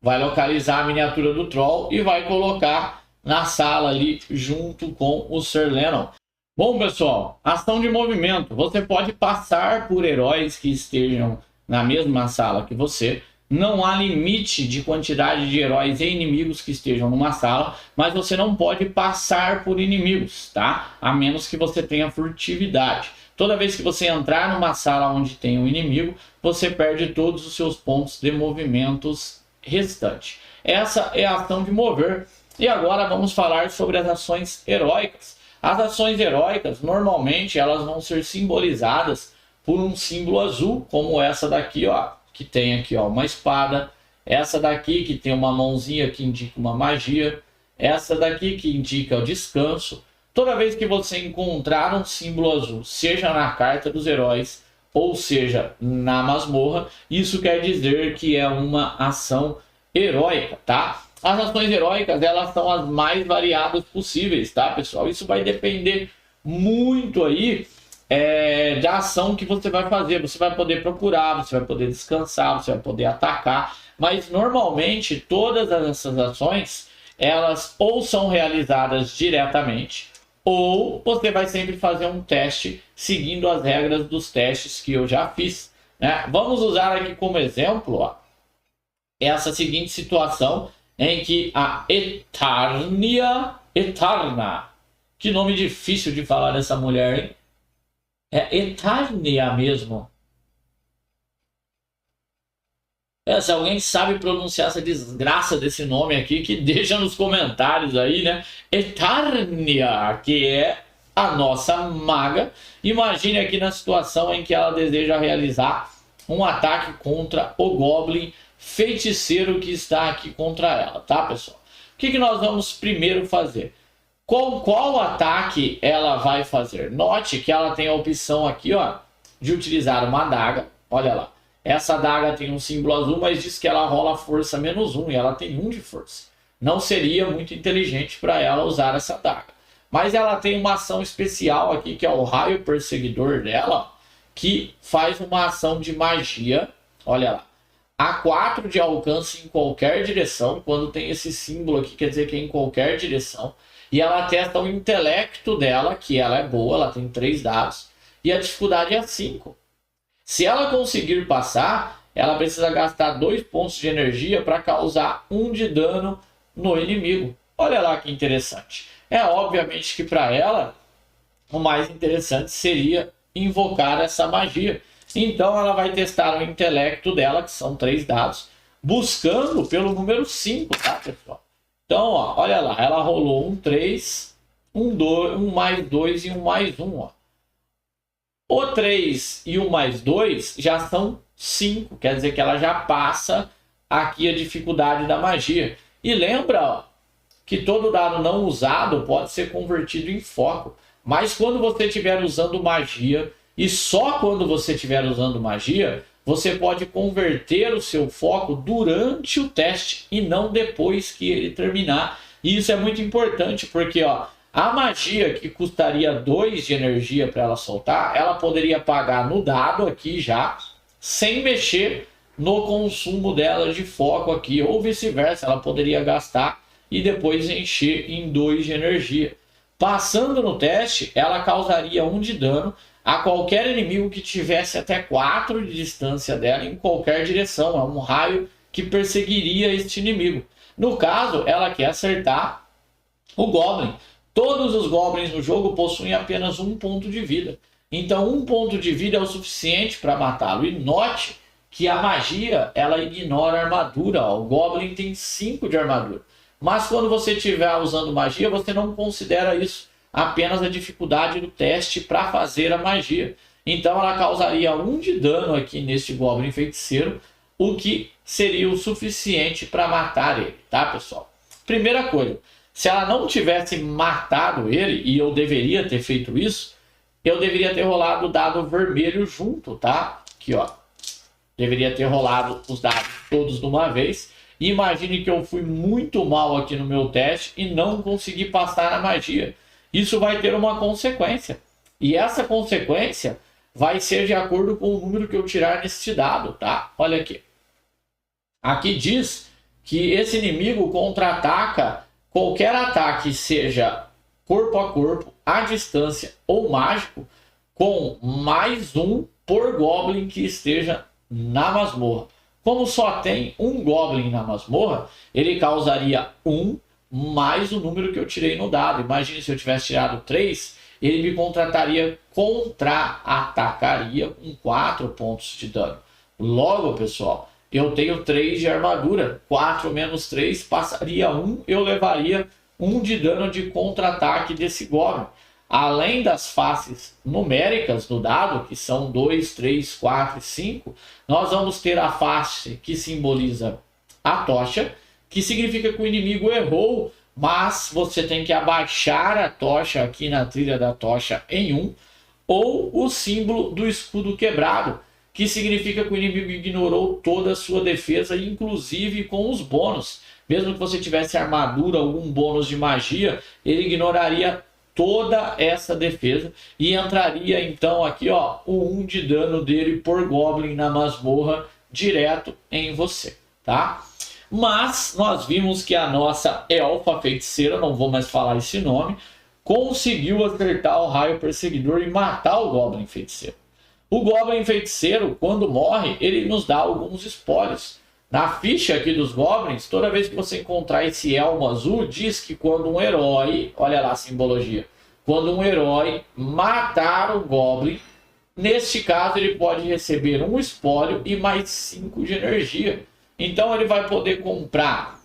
Vai localizar a miniatura do Troll e vai colocar na sala ali junto com o Sir Lennon. Bom, pessoal, ação de movimento. Você pode passar por heróis que estejam na mesma sala que você. Não há limite de quantidade de heróis e inimigos que estejam numa sala, mas você não pode passar por inimigos, tá? A menos que você tenha furtividade. Toda vez que você entrar numa sala onde tem um inimigo, você perde todos os seus pontos de movimentos restantes. Essa é a ação de mover. E agora vamos falar sobre as ações heróicas. As ações heróicas, normalmente, elas vão ser simbolizadas por um símbolo azul, como essa daqui, ó, que tem aqui, ó, uma espada. Essa daqui que tem uma mãozinha que indica uma magia. Essa daqui que indica o descanso. Toda vez que você encontrar um símbolo azul, seja na carta dos heróis, ou seja, na masmorra, isso quer dizer que é uma ação heróica, tá? As ações heróicas, elas são as mais variadas possíveis, tá, pessoal? Isso vai depender muito aí da ação que você vai fazer. Você vai poder procurar, você vai poder descansar, você vai poder atacar, mas normalmente todas essas ações, elas ou são realizadas diretamente, ou você vai sempre fazer um teste seguindo as regras dos testes que eu já fiz, né? Vamos usar aqui como exemplo, ó, essa seguinte situação em que a Eterna, que nome difícil de falar dessa mulher, hein? É Eternia mesmo. Se alguém sabe pronunciar essa desgraça desse nome aqui, que deixa nos comentários aí, né? Eternia, que é a nossa maga. Imagine aqui na situação em que ela deseja realizar um ataque contra o Goblin feiticeiro que está aqui contra ela, tá, pessoal? O que nós vamos primeiro fazer? Qual ataque ela vai fazer? Note que ela tem a opção aqui, ó, de utilizar uma adaga. Olha lá. Essa adaga tem um símbolo azul, mas diz que ela rola força -1 e ela tem 1 de força. Não seria muito inteligente para ela usar essa adaga. Mas ela tem uma ação especial aqui, que é o raio perseguidor dela, que faz uma ação de magia. Olha lá. A4 de alcance em qualquer direção. Quando tem esse símbolo aqui, quer dizer que é em qualquer direção. E ela testa o intelecto dela, que ela é boa, ela tem 3 dados. E a dificuldade é 5. Se ela conseguir passar, ela precisa gastar 2 pontos de energia para causar 1 de dano no inimigo. Olha lá que interessante. Obviamente que para ela, o mais interessante seria invocar essa magia. Então ela vai testar o intelecto dela, que são 3 dados, buscando pelo número 5, tá, pessoal? Então, ó, olha lá, ela rolou um 3, um 2, um mais 2 e um mais 1, ó. O 3 e o mais 2 já são 5, quer dizer que ela já passa aqui a dificuldade da magia. E lembra, ó, que todo dado não usado pode ser convertido em foco. Mas quando você estiver usando magia, e só quando você estiver usando magia, você pode converter o seu foco durante o teste e não depois que ele terminar. E isso é muito importante porque, ó, a magia que custaria 2 de energia para ela soltar, ela poderia pagar no dado aqui já, sem mexer no consumo dela de foco aqui, ou vice-versa, ela poderia gastar e depois encher em 2 de energia. Passando no teste, ela causaria 1 de dano a qualquer inimigo que tivesse até 4 de distância dela em qualquer direção. É um raio que perseguiria este inimigo. No caso, ela quer acertar o Goblin. Todos os Goblins no jogo possuem apenas 1 ponto de vida. Então 1 ponto de vida é o suficiente para matá-lo. E note que a magia, ela ignora a armadura. O Goblin tem 5 de armadura. Mas quando você estiver usando magia, você não considera isso, apenas a dificuldade do teste para fazer a magia. Então ela causaria 1 de dano aqui neste Goblin feiticeiro, o que seria o suficiente para matar ele, tá, pessoal? Primeira coisa, se ela não tivesse matado ele, e eu deveria ter feito isso, eu deveria ter rolado o dado vermelho junto, tá? Aqui, ó. Deveria ter rolado os dados todos de uma vez. E imagine que eu fui muito mal aqui no meu teste e não consegui passar na magia. Isso vai ter uma consequência. E essa consequência vai ser de acordo com o número que eu tirar nesse dado, tá? Olha aqui. Aqui diz que esse inimigo contra-ataca qualquer ataque, seja corpo a corpo, à distância ou mágico, com +1 por Goblin que esteja na masmorra. Como só tem um Goblin na masmorra, ele causaria 1 mais o número que eu tirei no dado. Imagine se eu tivesse tirado 3, ele me contra-atacaria com 4 pontos de dano. Logo, pessoal, eu tenho 3 de armadura. 4 menos 3 passaria 1, eu levaria 1 de dano de contra-ataque desse Goblin. Além das faces numéricas do dado, que são 2, 3, 4 e 5, nós vamos ter a face que simboliza a tocha, que significa que o inimigo errou, mas você tem que abaixar a tocha aqui na trilha da tocha em 1, ou o símbolo do escudo quebrado, que significa que o inimigo ignorou toda a sua defesa, inclusive com os bônus. Mesmo que você tivesse armadura, algum bônus de magia, ele ignoraria toda essa defesa e entraria então aqui, ó, o 1 de dano dele por Goblin na masmorra direto em você, tá? Mas nós vimos que a nossa elfa feiticeira, não vou mais falar esse nome, conseguiu acertar o raio perseguidor e matar o Goblin feiticeiro. O Goblin feiticeiro, quando morre, ele nos dá alguns espólios. Na ficha aqui dos Goblins, toda vez que você encontrar esse elmo azul, diz que quando um herói, olha lá a simbologia, quando um herói matar o Goblin, neste caso ele pode receber um espólio e mais 5 de energia. Então ele vai poder comprar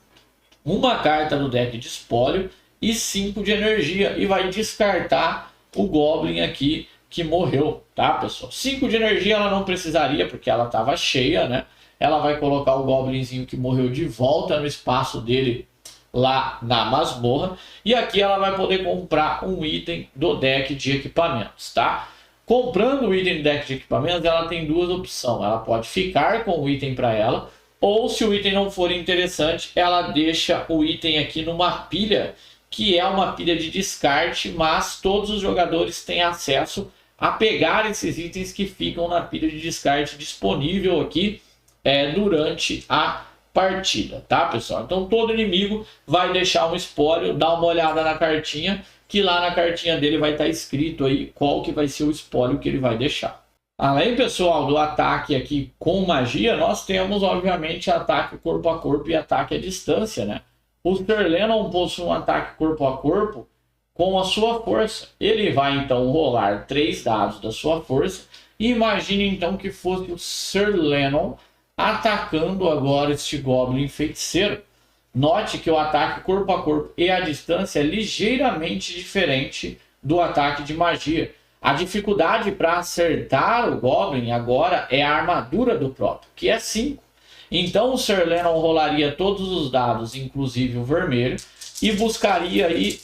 uma carta do deck de espólio e 5 de energia e vai descartar o Goblin aqui que morreu, tá, pessoal? 5 de energia ela não precisaria porque ela estava cheia, né? Ela vai colocar o Goblinzinho que morreu de volta no espaço dele lá na masmorra. E aqui ela vai poder comprar um item do deck de equipamentos, tá? Comprando o item do deck de equipamentos, ela tem duas opções. Ela pode ficar com o item para ela, ou se o item não for interessante, ela deixa o item aqui numa pilha, que é uma pilha de descarte, mas todos os jogadores têm acesso a pegar esses itens que ficam na pilha de descarte disponível aqui durante a partida, tá, pessoal? Então todo inimigo vai deixar um espólio, dá uma olhada na cartinha, que lá na cartinha dele vai estar escrito aí qual que vai ser o espólio que ele vai deixar. Além, pessoal, do ataque aqui com magia, nós temos, obviamente, ataque corpo a corpo e ataque à distância, né? O Sir Lennon possui um ataque corpo a corpo com a sua força. Ele vai, então, rolar 3 dados da sua força. E imagine, então, que fosse o Sir Lennon atacando agora este Goblin feiticeiro. Note que o ataque corpo a corpo e à distância é ligeiramente diferente do ataque de magia. A dificuldade para acertar o Goblin agora é a armadura do próprio, que é 5. Então o Sir Lennon rolaria todos os dados, inclusive o vermelho, e buscaria aí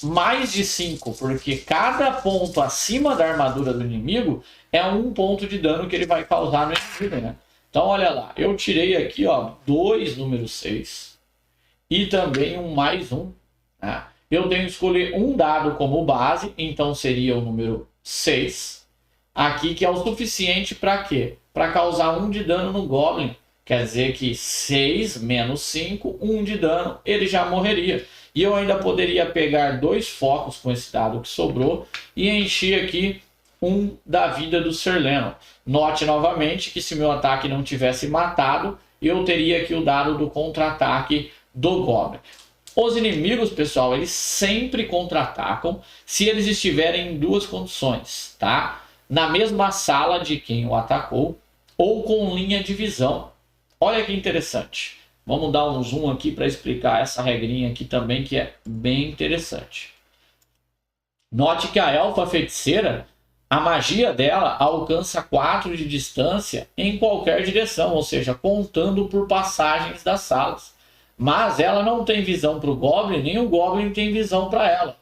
mais de 5, porque cada ponto acima da armadura do inimigo é 1 ponto de dano que ele vai causar no inimigo, né? Então olha lá, eu tirei aqui, ó, 2 número 6 e também um mais 1, né? Eu tenho que escolher um dado como base, então seria o número 6. Aqui que é o suficiente para quê? Para causar 1 de dano no Goblin. Quer dizer que 6 menos 5, 1 de dano, ele já morreria. E eu ainda poderia pegar 2 focos com esse dado que sobrou e encher aqui 1 da vida do Sir Lennon. Note novamente que se meu ataque não tivesse matado, eu teria aqui o dado do contra-ataque do Goblin. Os inimigos, pessoal, eles sempre contra-atacam se eles estiverem em 2 condições, tá? Na mesma sala de quem o atacou ou com linha de visão. Olha que interessante. Vamos dar um zoom aqui para explicar essa regrinha aqui também, que é bem interessante. Note que a elfa feiticeira, a magia dela alcança 4 de distância em qualquer direção, ou seja, contando por passagens das salas. mas ela não tem visão para o Goblin, nem o Goblin tem visão para ela.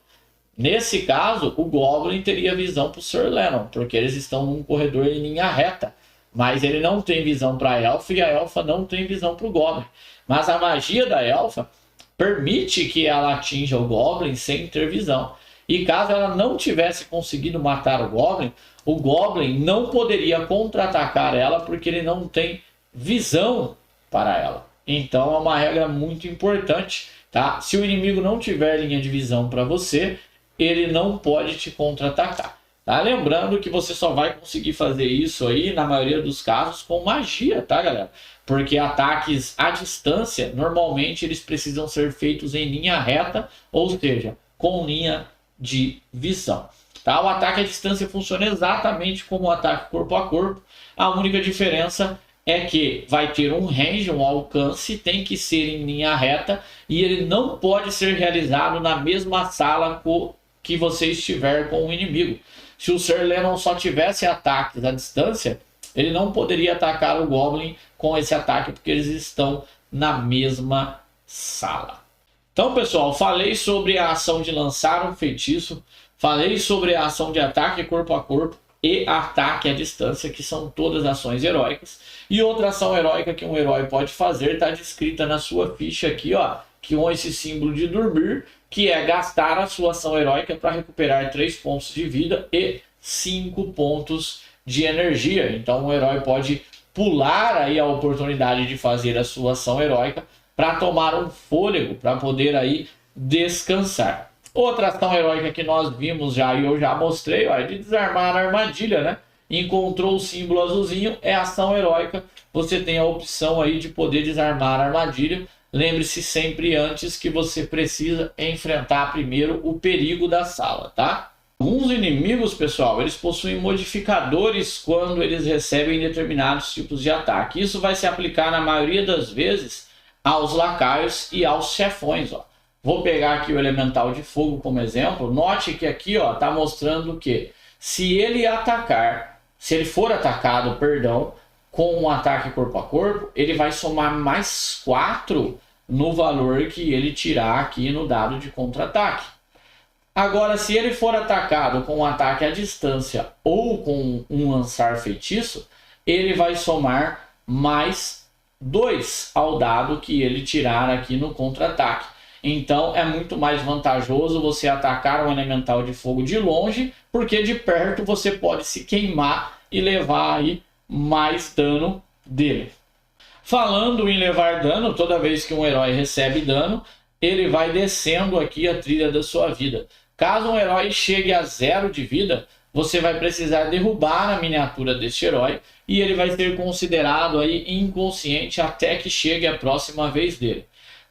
Nesse caso, o Goblin teria visão para o Sir Lennon, porque eles estão num corredor em linha reta. Mas ele não tem visão para a Elfa e a Elfa não tem visão para o Goblin. Mas a magia da Elfa permite que ela atinja o Goblin sem ter visão. E caso ela não tivesse conseguido matar o Goblin não poderia contra-atacar ela porque ele não tem visão para ela. Então é uma regra muito importante, tá? Se o inimigo não tiver linha de visão para você, ele não pode te contra-atacar. Tá? Lembrando que você só vai conseguir fazer isso aí, na maioria dos casos, com magia, tá, galera? Porque ataques à distância, normalmente eles precisam ser feitos em linha reta, ou seja, com linha de visão. Tá? O ataque à distância funciona exatamente como o ataque corpo a corpo. A única diferença é que vai ter um range, um alcance, tem que ser em linha reta e ele não pode ser realizado na mesma sala que você estiver com o inimigo. Se o Sir Lennon só tivesse ataques à distância, ele não poderia atacar o Goblin com esse ataque, porque eles estão na mesma sala. Então, pessoal, falei sobre a ação de lançar um feitiço, falei sobre a ação de ataque corpo a corpo e ataque à distância, que são todas ações heróicas. E outra ação heróica que um herói pode fazer está descrita na sua ficha aqui, ó, que com esse símbolo de dormir, que é gastar a sua ação heróica para recuperar 3 pontos de vida e 5 pontos de energia. Então o herói pode pular aí a oportunidade de fazer a sua ação heróica para tomar um fôlego, para poder aí descansar. Outra ação heróica que nós vimos já e eu já mostrei, ó, é de desarmar a armadilha, né? Encontrou o símbolo azulzinho, é ação heróica. Você tem a opção aí de poder desarmar a armadilha. Lembre-se sempre antes que você precisa enfrentar primeiro o perigo da sala, tá? Alguns inimigos, pessoal, eles possuem modificadores quando eles recebem determinados tipos de ataque. Isso vai se aplicar na maioria das vezes aos lacaios e aos chefões, ó. Vou pegar aqui o elemental de fogo como exemplo. Note que aqui, ó, tá mostrando que se ele for atacado, perdão, com um ataque corpo a corpo, ele vai somar mais 4 no valor que ele tirar aqui no dado de contra-ataque. Agora, se ele for atacado com um ataque à distância ou com um lançar feitiço, ele vai somar mais 2 ao dado que ele tirar aqui no contra-ataque. Então é muito mais vantajoso você atacar um elemental de fogo de longe, porque de perto você pode se queimar e levar aí mais dano dele. Falando em levar dano, toda vez que um herói recebe dano, ele vai descendo aqui a trilha da sua vida. Caso um herói chegue a 0 de vida, você vai precisar derrubar a miniatura deste herói e ele vai ser considerado aí inconsciente até que chegue a próxima vez dele.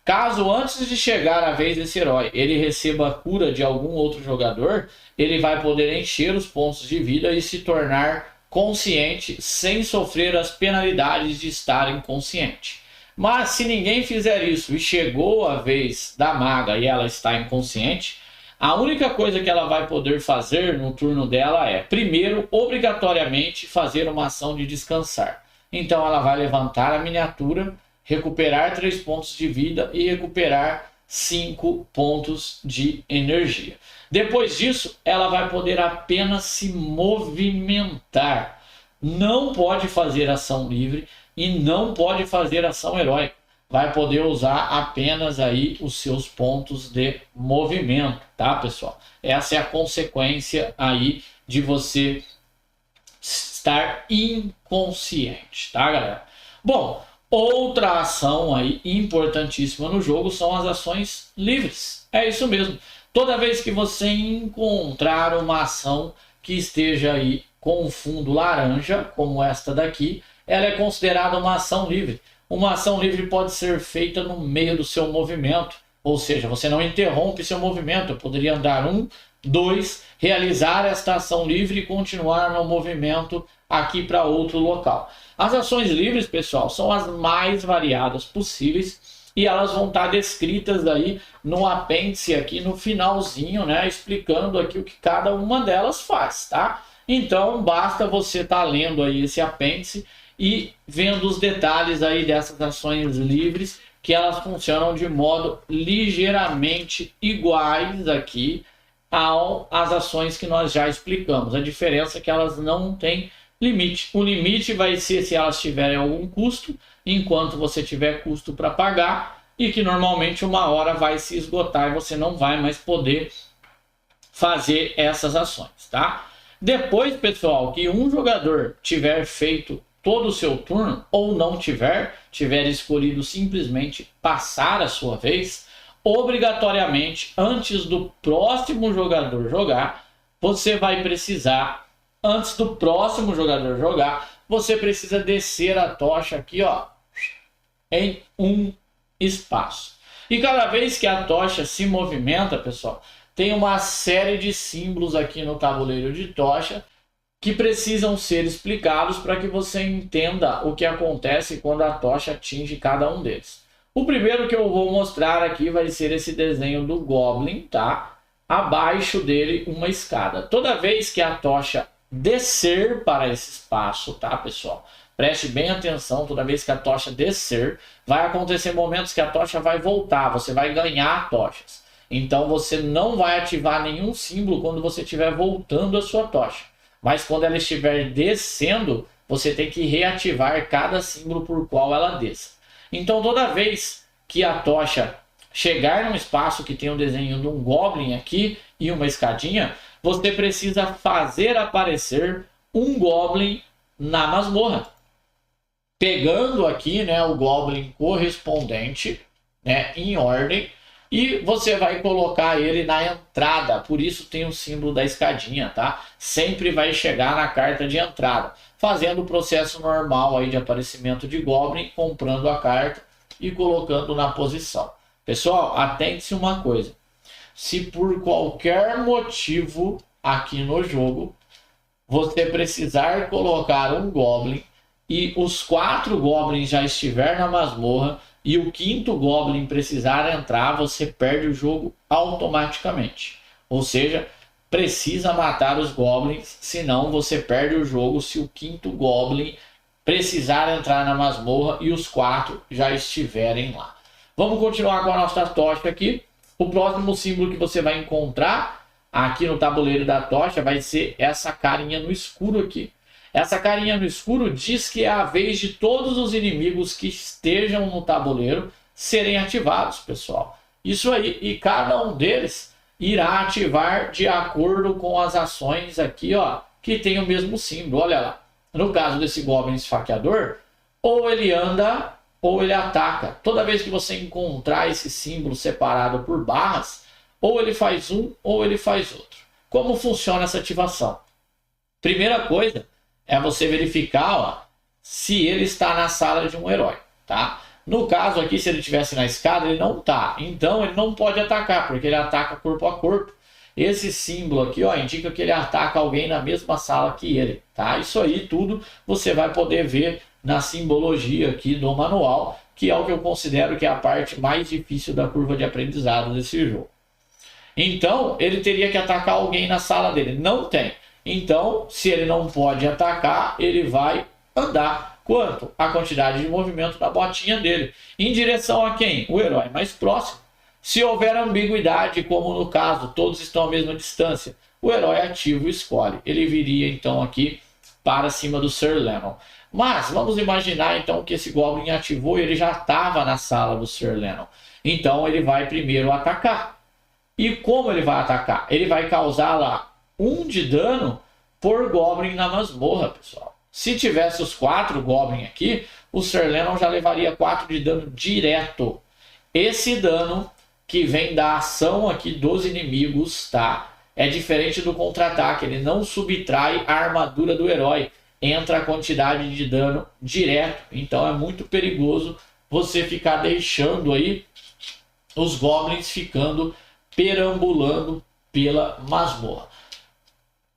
Caso antes de chegar a vez desse herói ele receba a cura de algum outro jogador, ele vai poder encher os pontos de vida e se tornar consciente sem sofrer as penalidades de estar inconsciente. Mas se ninguém fizer isso e chegou a vez da maga e ela está inconsciente, a única coisa que ela vai poder fazer no turno dela é, primeiro, obrigatoriamente fazer uma ação de descansar. Então ela vai levantar a miniatura, recuperar 3 pontos de vida e recuperar 5 pontos de energia. Depois disso, ela vai poder apenas se movimentar. Não pode fazer ação livre e não pode fazer ação heróica. Vai poder usar apenas aí os seus pontos de movimento, tá, pessoal? Essa é a consequência aí de você estar inconsciente, tá, galera? Bom, outra ação aí importantíssima no jogo são as ações livres. É isso mesmo. Toda vez que você encontrar uma ação que esteja aí com um fundo laranja, como esta daqui, ela é considerada uma ação livre. Uma ação livre pode ser feita no meio do seu movimento, ou seja, você não interrompe seu movimento. Eu poderia andar 1, 2, realizar esta ação livre e continuar no movimento aqui para outro local. As ações livres, pessoal, são as mais variadas possíveis e elas vão estar descritas aí no apêndice aqui no finalzinho, né, explicando aqui o que cada uma delas faz, tá? Então basta você estar lendo aí esse apêndice e vendo os detalhes aí dessas ações livres que elas funcionam de modo ligeiramente iguais aqui às ações que nós já explicamos. A diferença é que elas não têm limite. O limite vai ser se elas tiverem algum custo, enquanto você tiver custo para pagar, e que normalmente uma hora vai se esgotar e você não vai mais poder fazer essas ações, tá? Depois, pessoal, que um jogador tiver feito todo o seu turno, ou não tiver escolhido simplesmente passar a sua vez, obrigatoriamente, antes do próximo jogador jogar, você vai precisar, antes do próximo jogador jogar, você precisa descer a tocha aqui, ó, em um espaço. E cada vez que a tocha se movimenta, pessoal, tem uma série de símbolos aqui no tabuleiro de tocha que precisam ser explicados para que você entenda o que acontece quando a tocha atinge cada um deles. O primeiro que eu vou mostrar aqui vai ser esse desenho do Goblin, tá? Abaixo dele uma escada. Toda vez que a tocha descer para esse espaço, tá, pessoal? Preste bem atenção, toda vez que a tocha descer, vai acontecer momentos que a tocha vai voltar, você vai ganhar tochas. Então você não vai ativar nenhum símbolo quando você estiver voltando a sua tocha. Mas quando ela estiver descendo, você tem que reativar cada símbolo por qual ela desça. Então toda vez que a tocha chegar num espaço que tem um desenho de um Goblin aqui e uma escadinha, você precisa fazer aparecer um Goblin na masmorra. Pegando aqui, né, o Goblin correspondente, né, em ordem, e você vai colocar ele na entrada, por isso tem o símbolo da escadinha, tá? Sempre vai chegar na carta de entrada, fazendo o processo normal aí de aparecimento de Goblin, comprando a carta e colocando na posição. Pessoal, atente-se uma coisa, se por qualquer motivo aqui no jogo, você precisar colocar um Goblin e os 4 Goblins já estiver na masmorra, e o 5º Goblin precisar entrar, você perde o jogo automaticamente. Ou seja, precisa matar os Goblins, senão você perde o jogo se o 5º Goblin precisar entrar na masmorra e os 4 já estiverem lá. Vamos continuar com a nossa tocha aqui. O próximo símbolo que você vai encontrar aqui no tabuleiro da tocha vai ser essa carinha no escuro aqui. Essa carinha no escuro diz que é a vez de todos os inimigos que estejam no tabuleiro serem ativados, pessoal. Isso aí, e cada um deles irá ativar de acordo com as ações aqui, ó, que tem o mesmo símbolo. Olha lá, no caso desse Goblin esfaqueador, ou ele anda ou ele ataca. Toda vez que você encontrar esse símbolo separado por barras, ou ele faz um ou ele faz outro. Como funciona essa ativação? Primeira coisa é você verificar, ó, se ele está na sala de um herói, tá? No caso aqui, se ele estivesse na escada, ele não está. Então ele não pode atacar, porque ele ataca corpo a corpo. Esse símbolo aqui, ó, indica que ele ataca alguém na mesma sala que ele, tá? Isso aí tudo você vai poder ver na simbologia aqui do manual, que é o que eu considero que é a parte mais difícil da curva de aprendizado desse jogo. Então, ele teria que atacar alguém na sala dele. Não tem. Então, se ele não pode atacar, ele vai andar. Quanto? A quantidade de movimento da botinha dele. Em direção a quem? O herói mais próximo. Se houver ambiguidade, como no caso, todos estão à mesma distância, o herói ativo escolhe. Ele viria então aqui para cima do Sir Lennon. Mas vamos imaginar então que esse Goblin ativou e ele já estava na sala do Sir Lennon. Então ele vai primeiro atacar. E como ele vai atacar? Ele vai causar lá 1 de dano por Goblin na masmorra, pessoal. Se tivesse os 4 Goblin aqui, o Sir Lennon já levaria 4 de dano direto. Esse dano que vem da ação aqui dos inimigos, tá? É diferente do contra-ataque, ele não subtrai a armadura do herói. Entra a quantidade de dano direto. Então é muito perigoso você ficar deixando aí os Goblins ficando perambulando pela masmorra.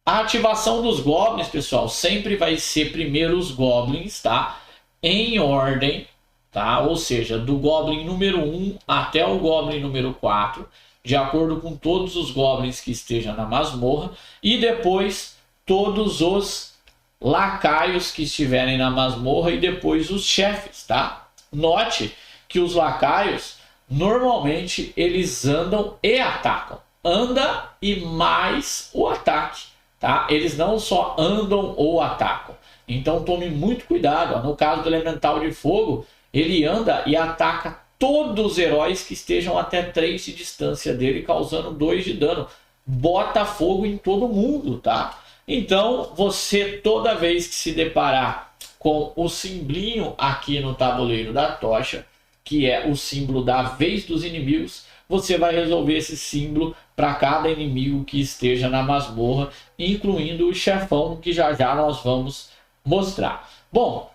A ativação dos Goblins, pessoal, sempre vai ser primeiro os Goblins, tá? Em ordem, tá? Ou seja, do Goblin número 1 até o Goblin número 4, de acordo com todos os Goblins que estejam na masmorra, e depois todos os lacaios que estiverem na masmorra e depois os chefes, tá? Note que os lacaios, normalmente, eles andam e atacam. Anda e mais o ataque, tá? Eles não só andam ou atacam. Então tome muito cuidado. No caso do Elemental de Fogo, ele anda e ataca todos os heróis que estejam até 3 de distância dele, causando 2 de dano. Bota fogo em todo mundo, tá? Então, você toda vez que se deparar com o simbolinho aqui no tabuleiro da tocha, que é o símbolo da vez dos inimigos, você vai resolver esse símbolo para cada inimigo que esteja na masmorra, incluindo o chefão, que já já nós vamos mostrar. Bom,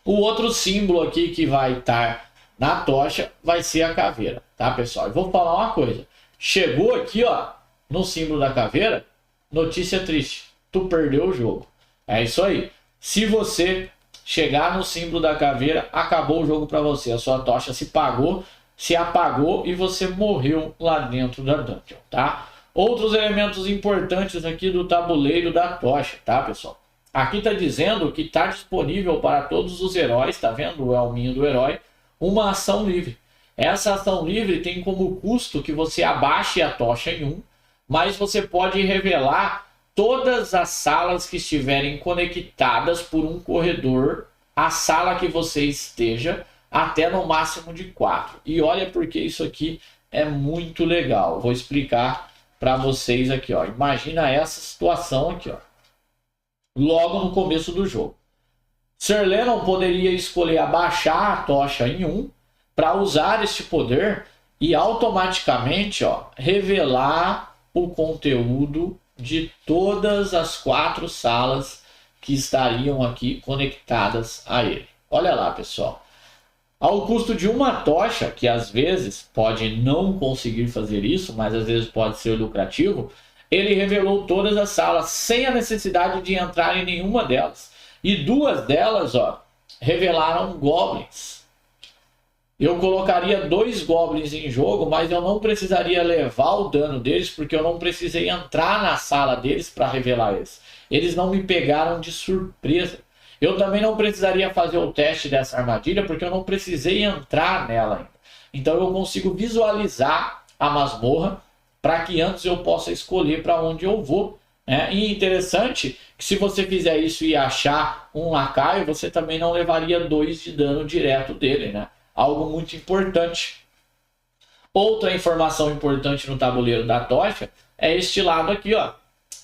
o outro símbolo aqui que vai estar na tocha vai ser a caveira, tá, pessoal? Eu vou falar uma coisa. Chegou aqui, ó, no símbolo da caveira, notícia triste. Tu perdeu o jogo. É isso aí. Se você chegar no símbolo da caveira, acabou o jogo para você. A sua tocha se apagou e você morreu lá dentro da dungeon, tá? Outros elementos importantes aqui do tabuleiro da tocha, tá, pessoal? Aqui está dizendo que está disponível para todos os heróis, tá vendo o elminho do herói, uma ação livre. Essa ação livre tem como custo que você abaixe a tocha em 1, mas você pode revelar todas as salas que estiverem conectadas por um corredor, a sala que você esteja, até no máximo de 4. E olha porque isso aqui é muito legal. Vou explicar para vocês aqui, ó. Imagina essa situação aqui, ó. Logo no começo do jogo. Sir Lennon poderia escolher abaixar a tocha em 1 para usar este poder e automaticamente, ó, revelar o conteúdo de todas as 4 salas que estariam aqui conectadas a ele. Olha lá, pessoal. Ao custo de uma tocha, que às vezes pode não conseguir fazer isso, mas às vezes pode ser lucrativo, ele revelou todas as salas sem a necessidade de entrar em nenhuma delas. E 2 delas, ó, revelaram goblins. Eu colocaria 2 goblins em jogo, mas eu não precisaria levar o dano deles, porque eu não precisei entrar na sala deles para revelar eles. Eles não me pegaram de surpresa. Eu também não precisaria fazer o teste dessa armadilha, porque eu não precisei entrar nela ainda. Então eu consigo visualizar a masmorra para que antes eu possa escolher para onde eu vou, né? E interessante que se você fizer isso e achar um lacaio, você também não levaria 2 de dano direto dele, né? Algo muito importante. Outra informação importante no tabuleiro da tocha é este lado aqui, ó.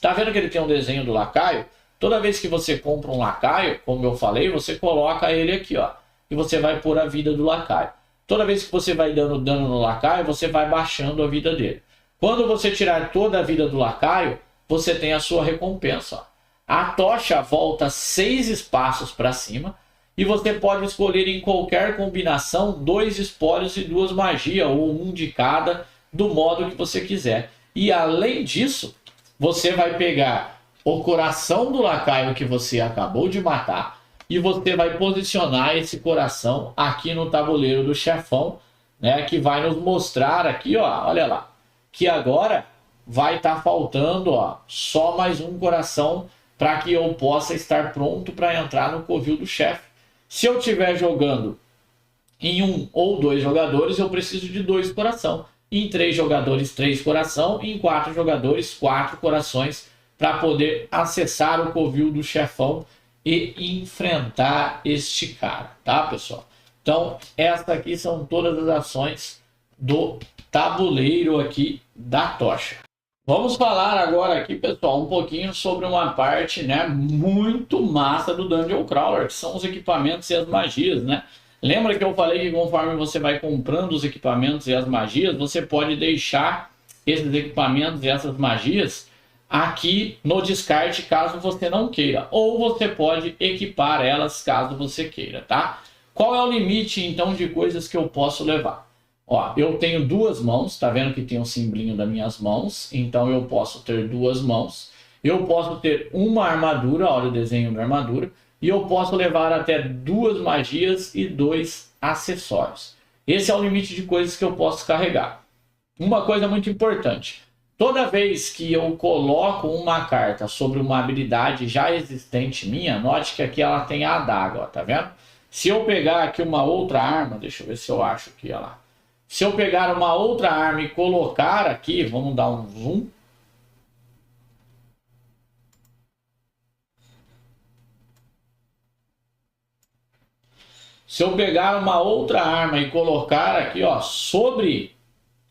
Tá vendo que ele tem um desenho do lacaio? Toda vez que você compra um lacaio, como eu falei, você coloca ele aqui, ó. E você vai pôr a vida do lacaio. Toda vez que você vai dando dano no lacaio, você vai baixando a vida dele. Quando você tirar toda a vida do lacaio, você tem a sua recompensa, ó. A tocha volta 6 espaços para cima. E você pode escolher em qualquer combinação 2 espólios e 2 magias, ou 1 de cada, do modo que você quiser. E além disso, você vai pegar o coração do lacaio que você acabou de matar e você vai posicionar esse coração aqui no tabuleiro do chefão, né, que vai nos mostrar aqui, ó, olha lá, que agora vai estar faltando, ó, só mais um coração para que eu possa estar pronto para entrar no covil do chefe. Se eu estiver jogando em 1 ou 2 jogadores, eu preciso de 2 coração. Em 3 jogadores, 3 coração. Em 4 jogadores, 4 corações, para poder acessar o covil do chefão e enfrentar este cara, tá, pessoal? Então, essas aqui são todas as ações do tabuleiro aqui da tocha. Vamos falar agora aqui, pessoal, um pouquinho sobre uma parte, né, muito massa do Dungeon Crawler, que são os equipamentos e as magias, né? Lembra que eu falei que conforme você vai comprando os equipamentos e as magias, você pode deixar esses equipamentos e essas magias aqui no descarte caso você não queira, ou você pode equipar elas caso você queira, tá? Qual é o limite então de coisas que eu posso levar? Ó, eu tenho 2 mãos, tá vendo que tem um simbolinho das minhas mãos, então eu posso ter 2 mãos. Eu posso ter uma armadura, olha o desenho da armadura, e eu posso levar até 2 magias e 2 acessórios. Esse é o limite de coisas que eu posso carregar. Uma coisa muito importante. Toda vez que eu coloco uma carta sobre uma habilidade já existente minha, note que aqui ela tem a adaga, ó, tá vendo? Se eu pegar aqui uma outra arma, deixa eu ver se eu acho aqui, olha lá. Se eu pegar uma outra arma e colocar aqui, vamos dar um zoom. Se eu pegar uma outra arma e colocar aqui, ó, sobre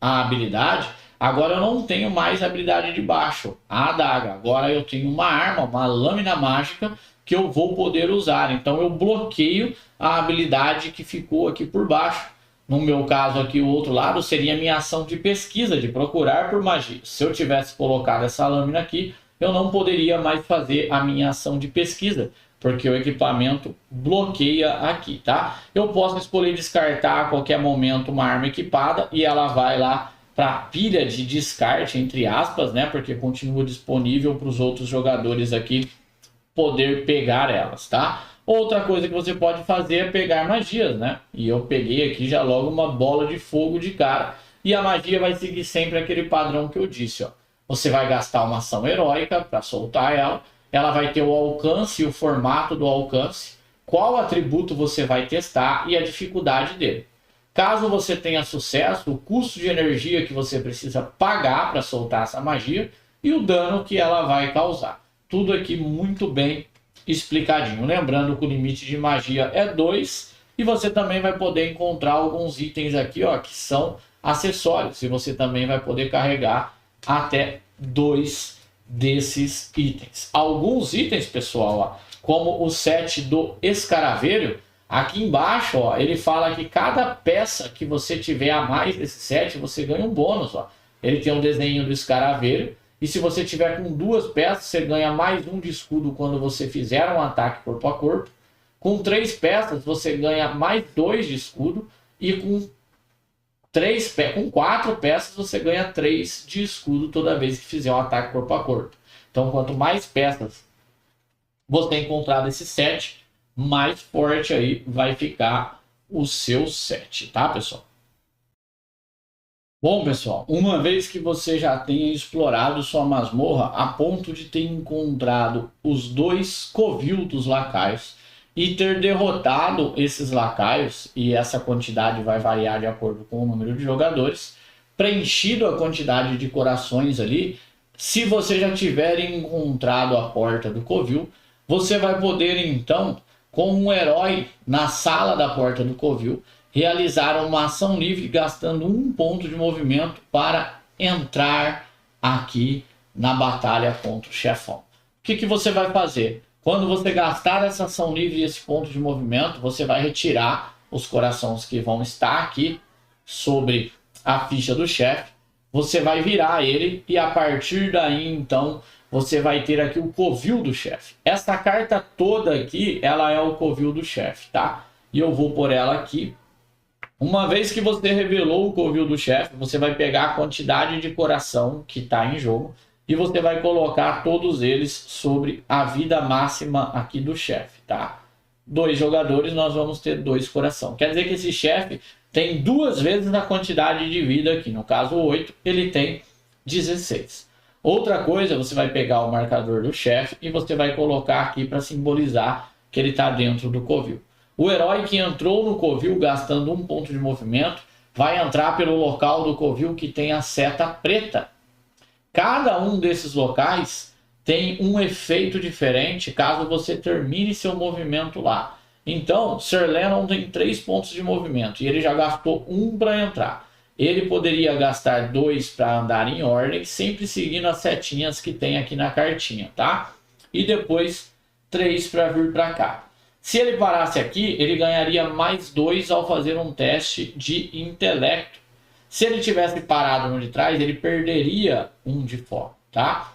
a habilidade, agora eu não tenho mais a habilidade de baixo, a adaga. Agora eu tenho uma arma, uma lâmina mágica que eu vou poder usar. Então eu bloqueio a habilidade que ficou aqui por baixo. No meu caso aqui, o outro lado seria a minha ação de pesquisa, de procurar por magia. Se eu tivesse colocado essa lâmina aqui, eu não poderia mais fazer a minha ação de pesquisa, porque o equipamento bloqueia aqui, tá? Eu posso escolher descartar a qualquer momento uma arma equipada e ela vai lá para a pilha de descarte, entre aspas, né? Porque continua disponível para os outros jogadores aqui poder pegar elas, tá? Outra coisa que você pode fazer é pegar magias, né? E eu peguei aqui já logo uma bola de fogo de cara. E a magia vai seguir sempre aquele padrão que eu disse, ó. Você vai gastar uma ação heróica para soltar ela. Ela vai ter o alcance e o formato do alcance, qual atributo você vai testar e a dificuldade dele. Caso você tenha sucesso, o custo de energia que você precisa pagar para soltar essa magia e o dano que ela vai causar. Tudo aqui muito bem explicadinho. Lembrando que o limite de magia é 2 e você também vai poder encontrar alguns itens aqui, ó, que são acessórios. E você também vai poder carregar até 2 desses itens. Alguns itens, pessoal, ó, como o set do escaravelho, aqui embaixo, ó, ele fala que cada peça que você tiver a mais desse set, você ganha um bônus. Ó. Ele tem um desenho do escaravelho, e se você tiver com 2 peças, você ganha mais 1 de escudo quando você fizer um ataque corpo a corpo. Com 3 peças, você ganha mais 2 de escudo, e com 4 peças você ganha 3 de escudo toda vez que fizer um ataque corpo a corpo. Então, quanto mais peças você encontrar desse set, mais forte aí vai ficar o seu set, tá, pessoal? Bom, pessoal, uma vez que você já tenha explorado sua masmorra a ponto de ter encontrado os 2 covios dos lacaios, e ter derrotado esses lacaios, e essa quantidade vai variar de acordo com o número de jogadores, preenchido a quantidade de corações ali, se você já tiver encontrado a porta do covil, você vai poder então, com um herói na sala da porta do covil, realizar uma ação livre gastando 1 ponto de movimento para entrar aqui na batalha contra o chefão. O que você vai fazer? Quando você gastar essa ação livre e esse ponto de movimento, você vai retirar os corações que vão estar aqui sobre a ficha do chefe. Você vai virar ele e a partir daí, então, você vai ter aqui o covil do chefe. Essa carta toda aqui, ela é o covil do chefe, tá? E eu vou por ela aqui. Uma vez que você revelou o covil do chefe, você vai pegar a quantidade de coração que está em jogo e você vai colocar todos eles sobre a vida máxima aqui do chefe, tá? 2 jogadores, nós vamos ter 2 coração. Quer dizer que esse chefe tem 2 vezes a quantidade de vida aqui. No caso 8, ele tem 16. Outra coisa, você vai pegar o marcador do chefe e você vai colocar aqui para simbolizar que ele está dentro do covil. O herói que entrou no covil gastando 1 ponto de movimento vai entrar pelo local do covil que tem a seta preta. Cada um desses locais tem um efeito diferente caso você termine seu movimento lá. Então, Sir Lennon tem 3 pontos de movimento e ele já gastou 1 para entrar. Ele poderia gastar 2 para andar em ordem, sempre seguindo as setinhas que tem aqui na cartinha, tá? E depois 3 para vir para cá. Se ele parasse aqui, ele ganharia mais 2 ao fazer um teste de intelecto. Se ele tivesse parado no de trás, ele perderia 1 de fora, tá?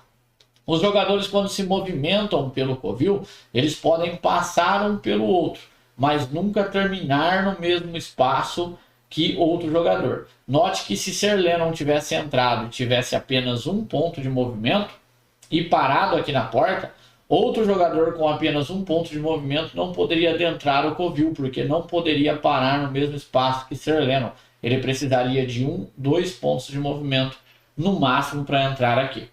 Os jogadores, quando se movimentam pelo covil, eles podem passar um pelo outro, mas nunca terminar no mesmo espaço que outro jogador. Note que se Sir Lennon tivesse entrado e tivesse apenas 1 ponto de movimento e parado aqui na porta, outro jogador com apenas 1 ponto de movimento não poderia adentrar o covil, porque não poderia parar no mesmo espaço que Sir Lennon. Ele precisaria de 2 pontos de movimento no máximo para entrar aqui.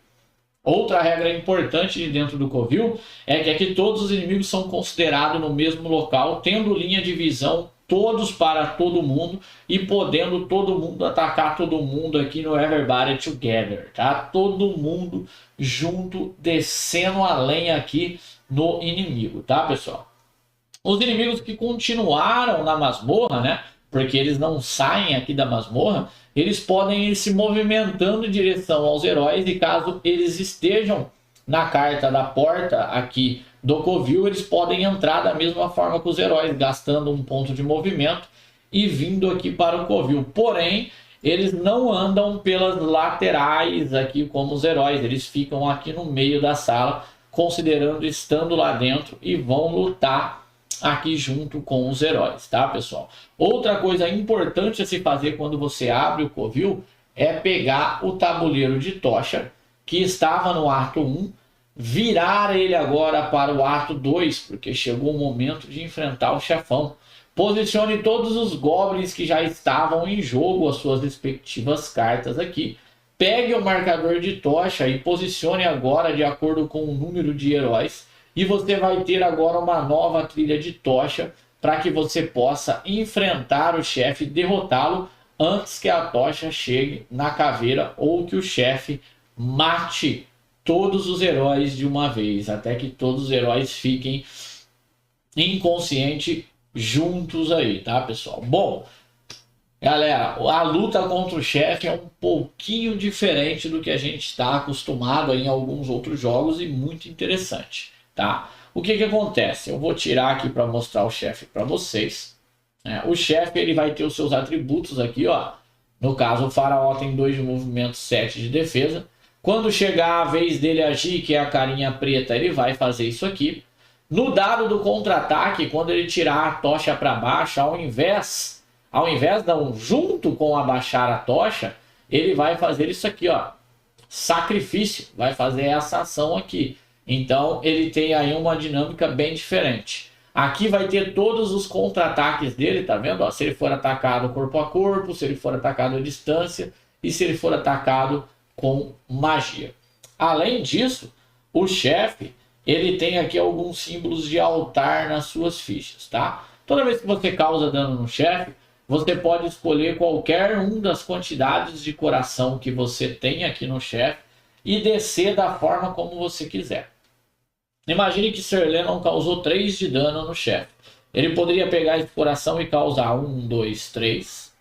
Outra regra importante de dentro do Covil é que aqui todos os inimigos são considerados no mesmo local, tendo linha de visão todos para todo mundo e podendo todo mundo atacar todo mundo aqui no Everybody Together, tá? Todo mundo junto, descendo a lenha aqui no inimigo, tá, pessoal? Os inimigos que continuaram na masmorra, né? Porque eles não saem aqui da masmorra, eles podem ir se movimentando em direção aos heróis e caso eles estejam na carta da porta aqui do Covil, eles podem entrar da mesma forma que os heróis, gastando um ponto de movimento e vindo aqui para o Covil. Porém, eles não andam pelas laterais aqui como os heróis, eles ficam aqui no meio da sala, considerando estando lá dentro e vão lutar aqui junto com os heróis, tá, pessoal? Outra coisa importante a se fazer quando você abre o Covil é pegar o tabuleiro de tocha que estava no ato 1, virar ele agora para o ato 2, porque chegou o momento de enfrentar o chefão. Posicione todos os goblins que já estavam em jogo, as suas respectivas cartas aqui. Pegue o marcador de tocha e posicione agora de acordo com o número de heróis. E você vai ter agora uma nova trilha de tocha para que você possa enfrentar o chefe e derrotá-lo antes que a tocha chegue na caveira ou que o chefe mate todos os heróis de uma vez, até que todos os heróis fiquem inconscientes juntos aí, tá, pessoal? Bom, galera, a luta contra o chefe é um pouquinho diferente do que a gente está acostumado em alguns outros jogos e muito interessante. Tá? O que acontece? Eu vou tirar aqui para mostrar o chefe para vocês. O chefe ele vai ter os seus atributos aqui, ó. No caso, o faraó tem 2 de movimento, 7 de defesa. Quando chegar a vez dele agir, que é a carinha preta, ele vai fazer isso aqui. No dado do contra-ataque, quando ele tirar a tocha para baixo, ao invés não, junto com abaixar a tocha, ele vai fazer isso aqui, ó. Sacrifício, vai fazer essa ação aqui. Então ele tem aí uma dinâmica bem diferente. Aqui vai ter todos os contra-ataques dele, tá vendo? Ó, se ele for atacado corpo a corpo, se ele for atacado à distância e se ele for atacado com magia. Além disso, o chefe, ele tem aqui alguns símbolos de altar nas suas fichas, tá? Toda vez que você causa dano no chefe, você pode escolher qualquer uma das quantidades de coração que você tem aqui no chefe e descer da forma como você quiser. Imagine que Sir Lennon causou 3 de dano no chefe. Ele poderia pegar esse coração e causar 1, 2, 3.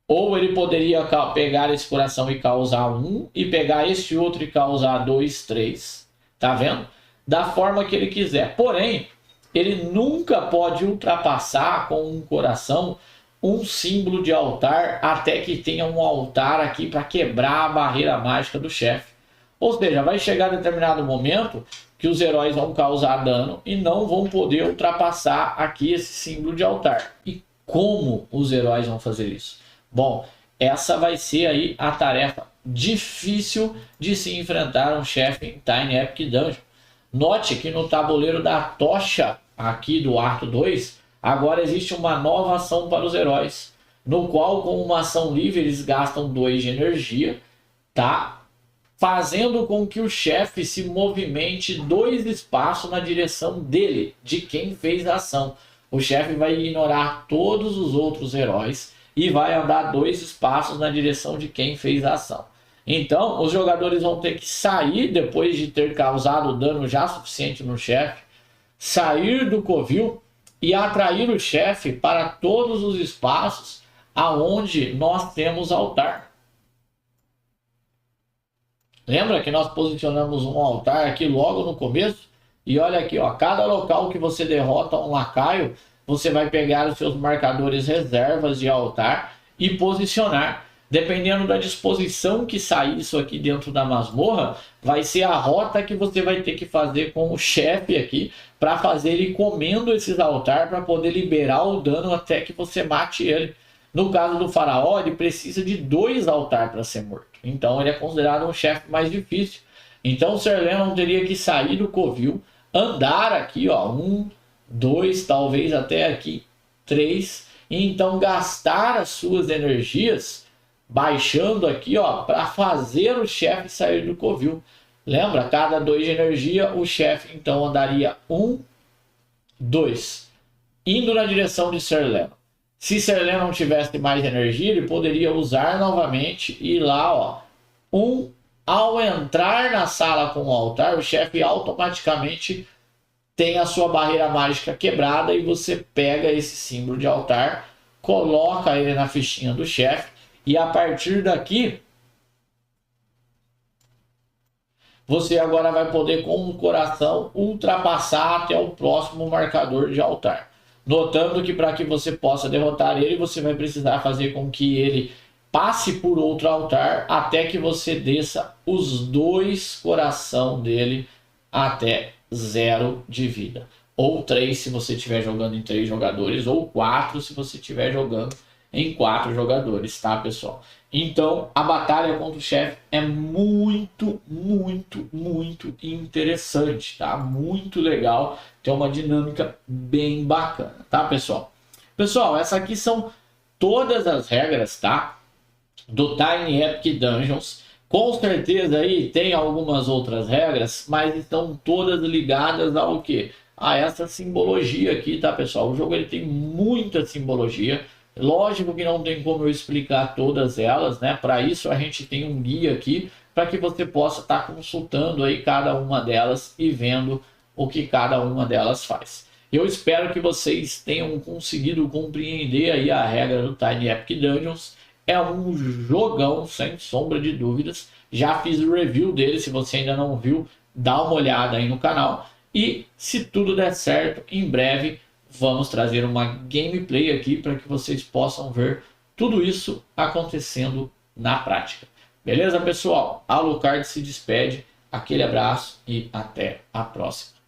Ou ele poderia pegar esse coração e causar 1. E pegar este outro e causar 2, 3. Tá vendo? Da forma que ele quiser. Porém, ele nunca pode ultrapassar com um coração um símbolo de altar até que tenha um altar aqui para quebrar a barreira mágica do chefe. Ou seja, vai chegar determinado momento que os heróis vão causar dano e não vão poder ultrapassar aqui esse símbolo de altar. E como os heróis vão fazer isso? Bom, essa vai ser aí a tarefa difícil de se enfrentar um chefe em Tiny Epic Dungeon. Note que no tabuleiro da tocha aqui do ato 2, agora existe uma nova ação para os heróis, no qual com uma ação livre eles gastam 2 de energia, tá? Fazendo com que o chefe se movimente 2 espaços na direção dele, de quem fez a ação. O chefe vai ignorar todos os outros heróis e vai andar 2 espaços na direção de quem fez a ação. Então, os jogadores vão ter que sair, depois de ter causado dano já suficiente no chefe, sair do Covil e atrair o chefe para todos os espaços aonde nós temos altar. Lembra que nós posicionamos um altar aqui logo no começo? E olha aqui, ó, cada local que você derrota um lacaio, você vai pegar os seus marcadores reservas de altar e posicionar. Dependendo da disposição que sair isso aqui dentro da masmorra, vai ser a rota que você vai ter que fazer com o chefe aqui para fazer ele comendo esses altares para poder liberar o dano até que você mate ele. No caso do faraó, ele precisa de 2 altares para ser morto. Então ele é considerado um chefe mais difícil. Então o Sir Lennon teria que sair do Covil, andar aqui, ó, 1, 2, talvez até aqui 3, e então gastar as suas energias baixando aqui, ó, para fazer o chefe sair do Covil. Lembra? Cada 2 de energia, o chefe então andaria 1, 2, indo na direção de Sir Lennon. Se Sir Lennon não tivesse mais energia, ele poderia usar novamente e ir lá, ó. 1, ao entrar na sala com o altar, o chefe automaticamente tem a sua barreira mágica quebrada e você pega esse símbolo de altar, coloca ele na fichinha do chefe e a partir daqui você agora vai poder com o coração ultrapassar até o próximo marcador de altar. Notando que para que você possa derrotar ele, você vai precisar fazer com que ele passe por outro altar até que você desça os 2 coração dele até 0 de vida. Ou 3 se você estiver jogando em 3 jogadores, ou 4 se você estiver jogando em 4 jogadores, tá, pessoal? Então, a batalha contra o chefe é muito, muito, muito interessante, tá? Muito legal, tem uma dinâmica bem bacana, tá, pessoal? Pessoal, essas aqui são todas as regras, tá? Do Tiny Epic Dungeons. Com certeza aí tem algumas outras regras, mas estão todas ligadas ao que? A essa simbologia aqui, tá, pessoal? O jogo ele tem muita simbologia. Lógico que não tem como eu explicar todas elas, né? Para isso a gente tem um guia aqui para que você possa estar consultando aí cada uma delas e vendo o que cada uma delas faz. Eu espero que vocês tenham conseguido compreender aí a regra do Tiny Epic Dungeons. É um jogão, sem sombra de dúvidas. Já fiz o review dele, se você ainda não viu, dá uma olhada aí no canal. E se tudo der certo, em breve vamos trazer uma gameplay aqui para que vocês possam ver tudo isso acontecendo na prática. Beleza, pessoal? A Alucard se despede. Aquele abraço e até a próxima.